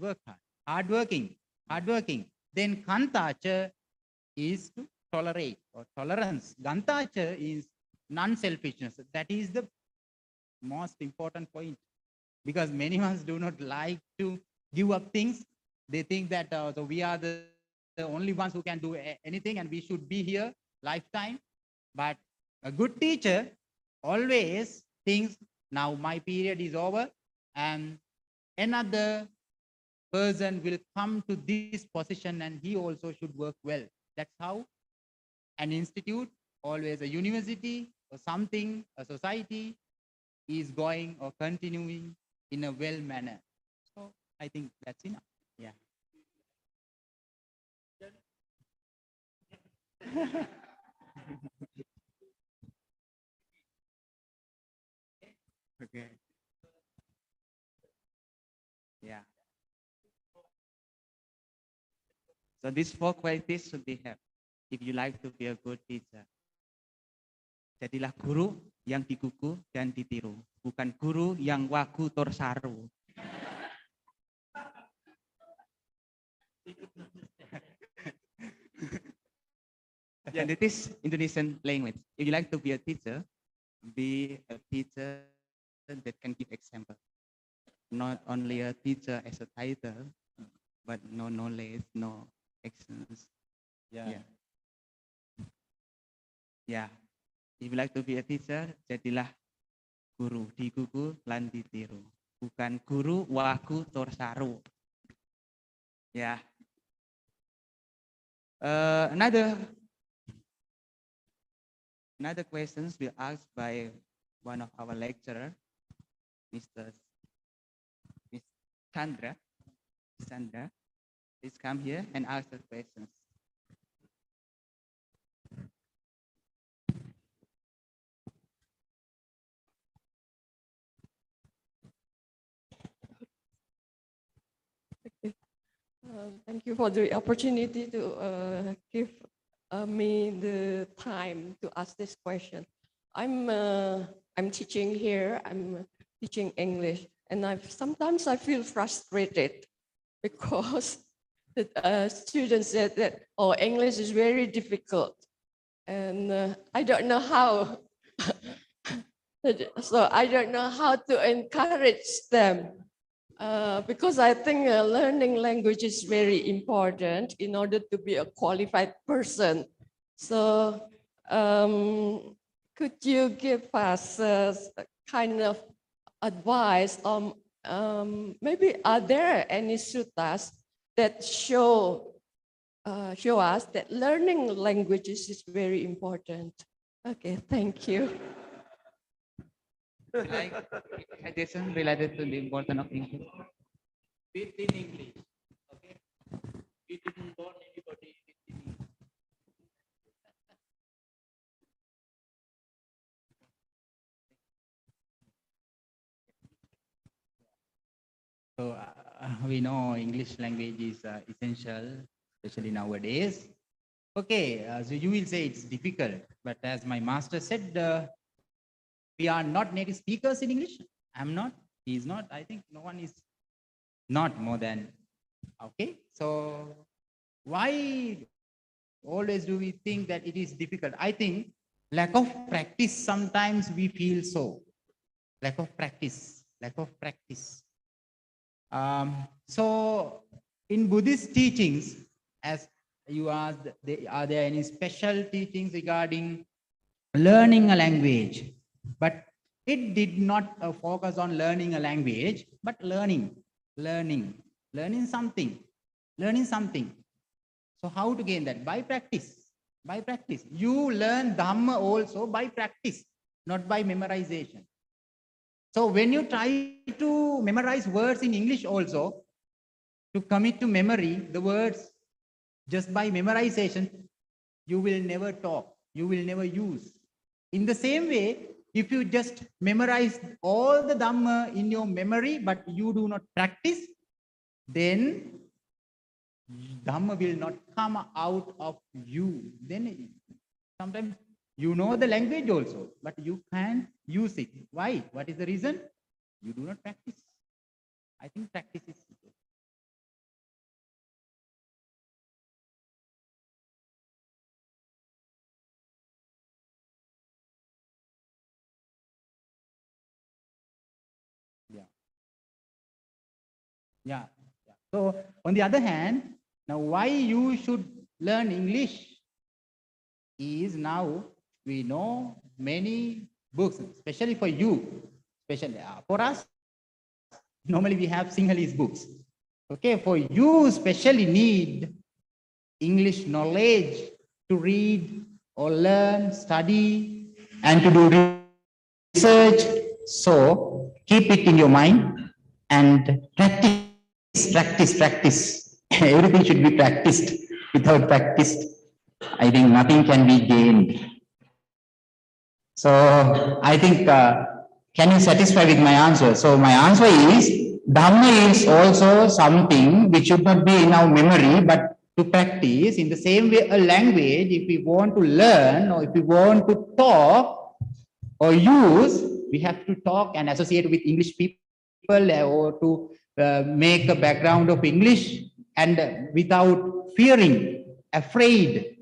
Hardworking. Then kantacha is to tolerate or tolerance. Gantacha is non-selfishness. That is the most important point because many of us do not like to give up things. They think that so we are the only ones who can do anything and we should be here lifetime. But a good teacher always thinks, now my period is over and another person will come to this position and he also should work well. That's how an institute, always a university or something, a society is going or continuing in a well manner. So I think that's enough. Yeah. So these 4 qualities should be have if you like to be a good teacher. Jadilah guru yang digugu dan ditiru, bukan guru yang wagu torsaru. Yeah, that is Indonesian language. If you like to be a teacher that can give example. Not only a teacher as a title, but no knowledge, no excellence. Yeah. Yeah. If you like to be a teacher, jadilah guru, digugu lan ditiru. Bukan guru wagu torsaru. Yeah. Another questions will asked by one of our lecturer, Mr. Syailendra. Syailendra, please come here and ask the questions. Thank you for the opportunity to give me the time to ask this question. I'm teaching here. I'm teaching English, and sometimes I feel frustrated because the students said that English is very difficult, and I don't know how. So I don't know how to encourage them. Because I think learning language is very important in order to be a qualified person. So could you give us a kind of advice on maybe are there any suttas that show us that learning languages is very important? Okay, thank you. Like suggestion related to the importance of English. Within English, okay? We didn't born anybody within English. So we know English language is essential, especially nowadays. Okay, so you will say it's difficult, but as my master said, we are not native speakers in English. I'm not, he's not, I think no one is not more than, okay? So why always do we think that it is difficult? I think lack of practice, sometimes we feel so. Lack of practice. So in Buddhist teachings, as you asked, are there any special teachings regarding learning a language? But it did not focus on learning a language, but learning something. So how to gain that? By practice. You learn Dhamma also by practice, not by memorization. So when you try to memorize words in English also, to commit to memory the words just by memorization, you will never talk, you will never use. In the same way, if you just memorize all the Dhamma in your memory, but you do not practice, then Dhamma will not come out of you. Then sometimes you know the language also, but you can't use it. Why? What is the reason? You do not practice. I think practice is good. Yeah. So on the other hand, now why you should learn English is now we know many books, especially for you, especially for us. Normally we have Sinhalese books. Okay, for you especially need English knowledge to read or learn, study, and to do research. So keep it in your mind and practice. Everything should be practiced. Without practice, I think nothing can be gained. So I think, can you satisfy with my answer? So my answer is, Dhamma is also something which should not be in our memory, but to practice. In the same way, a language, if we want to learn or if we want to talk or use, we have to talk and associate with English people or to make a background of English and without fearing, afraid.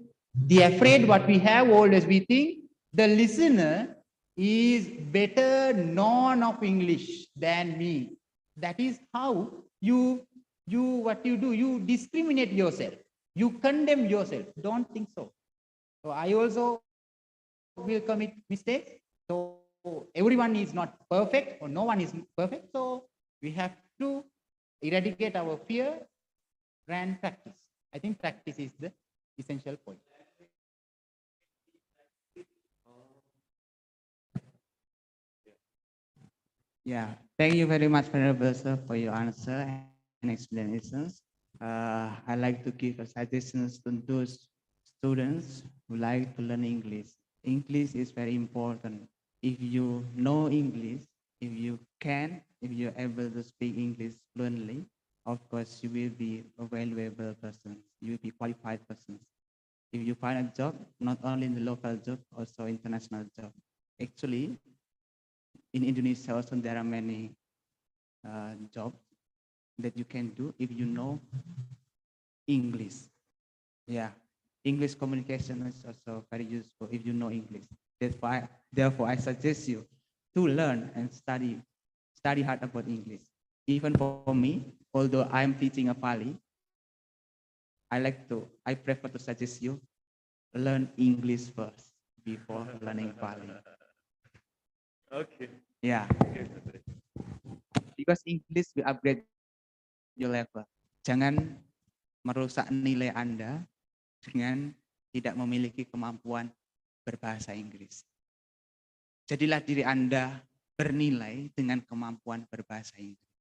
The afraid what we have always, we think the listener is better known of English than me. That is how you what you do, you discriminate yourself, you condemn yourself. Don't think so. So I also will commit mistakes. So everyone is not perfect or no one is perfect. So we have to eradicate our fear and practice. I think practice is the essential point. Yeah, thank you very much, Venerable Sir, for your answer and explanations. I like to give a suggestions to those students who like to learn English. English is very important. If you know English, if you're able to speak English fluently, of course, you will be a valuable person. You will be qualified person. If you find a job, not only in the local job, also international job. Actually, in Indonesia also there are many jobs that you can do if you know English. Yeah, English communication is also very useful if you know English. Therefore, I suggest you to learn and study hard about English. Even for me, although I'm teaching a Pali, I prefer to suggest you learn English first before learning Pali. Okay. Yeah, because English will upgrade your level. Jangan merusak nilai Anda dengan tidak memiliki kemampuan berbahasa Inggris. Jadilah diri Anda bernilai dengan kemampuan berbahasa Inggris.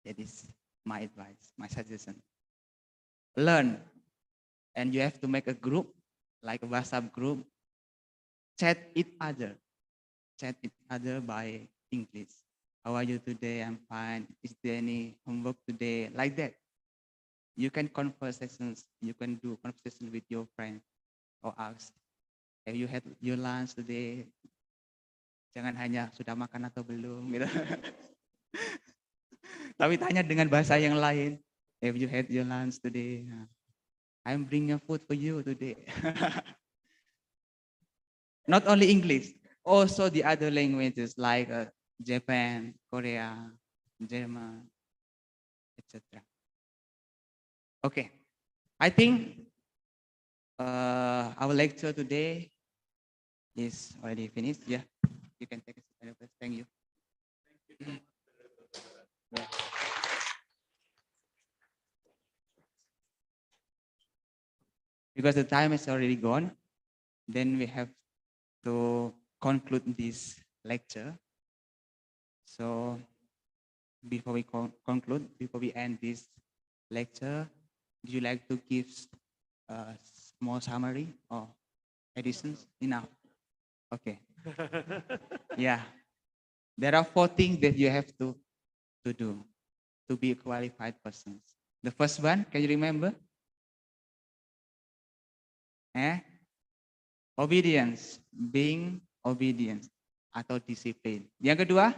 That is my advice, my suggestion. Learn, and you have to make a group, like a WhatsApp group, chat each other by English. How are you today? I'm fine. Is there any homework today? Like that. You can do conversation with your friend or ask, have you had your lunch today? Jangan hanya sudah makan atau belum gitu. Tapi tanya dengan bahasa yang lain. Have you had your lunch today? I'm bringing food for you today. Not only English, also the other languages like Japan, Korea, German, etc. Okay, I think our lecture today is already finished. Yeah, you can take a seat. Thank you. Yeah. Because the time is already gone, then we have to conclude this lecture. So before we conclude, before we end this lecture, would you like to give a small summary or additions? Enough. Okay. Yeah. There are 4 things that you have to do to be a qualified person. The first one, can you remember? Obedience, being obedient atau disiplin. Yang kedua,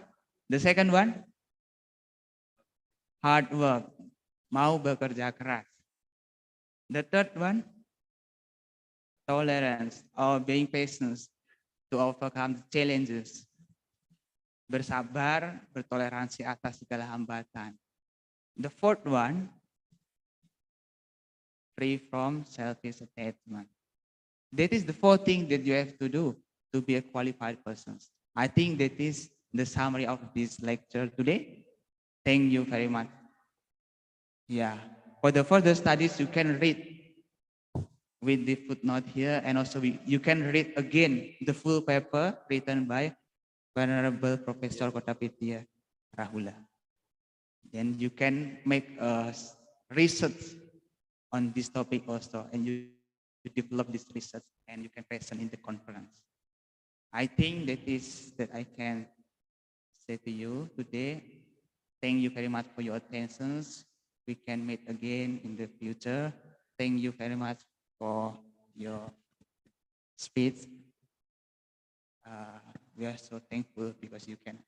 the second one, hard work, mau bekerja keras. The third one, tolerance or being patient to overcome the challenges. Bersabar, bertoleransi atas segala hambatan. The fourth one, free from selfish attachment. That is the 4 things that you have to do to be a qualified person. I think that is the summary of this lecture today. Thank you very much. Yeah, for the further studies, you can read with the footnote here, and also you can read again the full paper written by Venerable Professor Kotapitiye Rahula. Then you can make a research on this topic also, and you develop this research and you can present in the conference. I think that I can say to you today. Thank you very much for your attention. we can meet again in the future. Thank you very much for your speech. We are so thankful because you can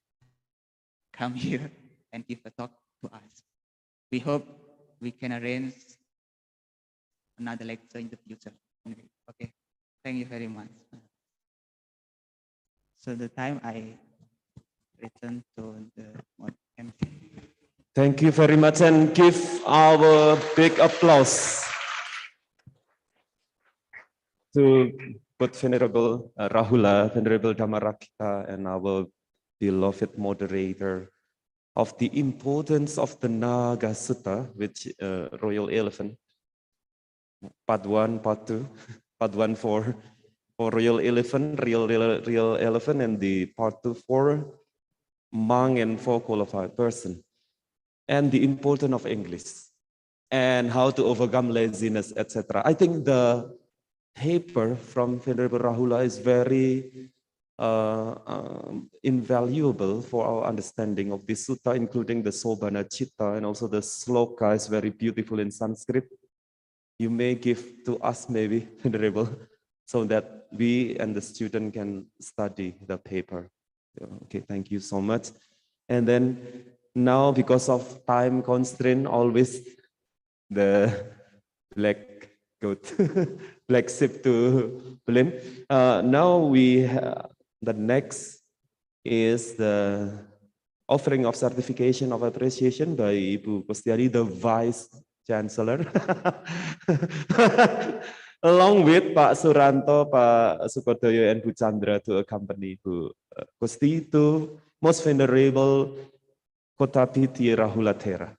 come here and give a talk to us. We hope we can arrange another lecture in the future. Okay, thank you very much. So the time I return to the MC. Thank you very much, and give our big applause to both Venerable Rahula, Venerable Dhammarakkhita, and our beloved moderator of the importance of the Naga Sutta, which Royal Elephant, part 1, part 2, part 1 for Royal Elephant, real elephant, and the part 2 for monk and for qualified person, and the importance of English and how to overcome laziness, etc. I think the paper from Venerable Rahula is very invaluable for our understanding of the sutta, including the Sobhana Chitta, and also the sloka is very beautiful in Sanskrit. You may give to us maybe, Venerable, so that we and the student can study the paper. Okay, thank you so much. And then now, because of time constraint, always the black goat, black sheep to blame. Now the next is the offering of certification of appreciation by Ibu Kustiari, the Vice Chancellor, along with Pak Suranto, Pak Sukodoyo, and Bu Chandra to accompany Bu Kusti to Most Venerable Kotapitiye Rahula Thera.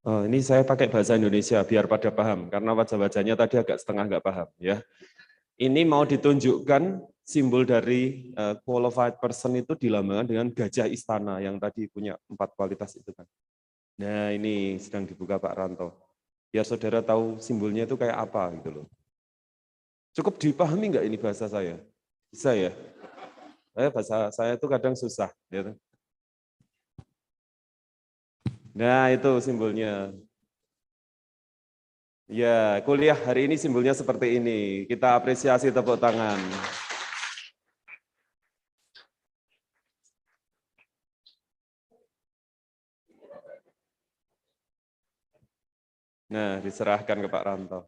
Ini saya pakai bahasa Indonesia biar pada paham, karena wajah-wajahnya tadi agak setengah nggak paham ya. Ini mau ditunjukkan simbol dari qualified person itu dilambangkan dengan gajah istana yang tadi punya 4 kualitas itu kan. Nah ini sedang dibuka Pak Ranto, biar saudara tahu simbolnya itu kayak apa gitu loh. Cukup dipahami nggak ini bahasa saya? Bisa ya? Bahasa saya itu kadang susah. Gitu. Nah itu simbolnya. Ya, kuliah hari ini simbolnya seperti ini. Kita apresiasi, tepuk tangan. Nah, diserahkan ke Pak Ranto.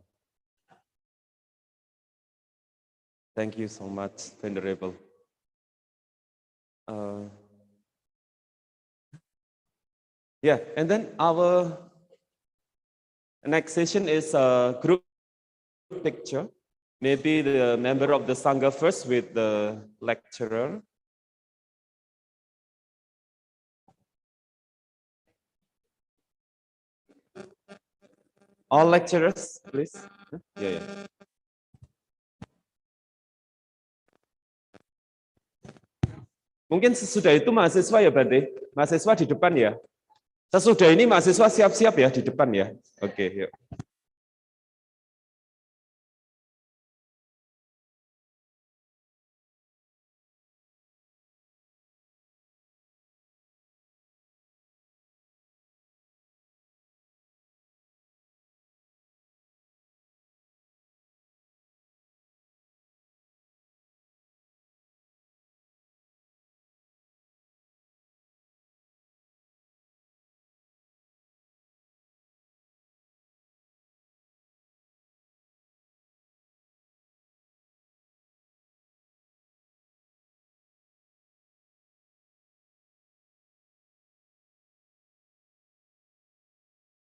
Thank you so much, Venerable. Yeah, and then our next session is a group picture. Maybe the member of the Sangha first with the lecturer. All lecturers, please. Yeah, yeah. Mungkin sesudah itu mahasiswa ya, Bante. Mahasiswa di depan ya. Sesudah ini mahasiswa siap-siap ya di depan ya. Oke, yuk.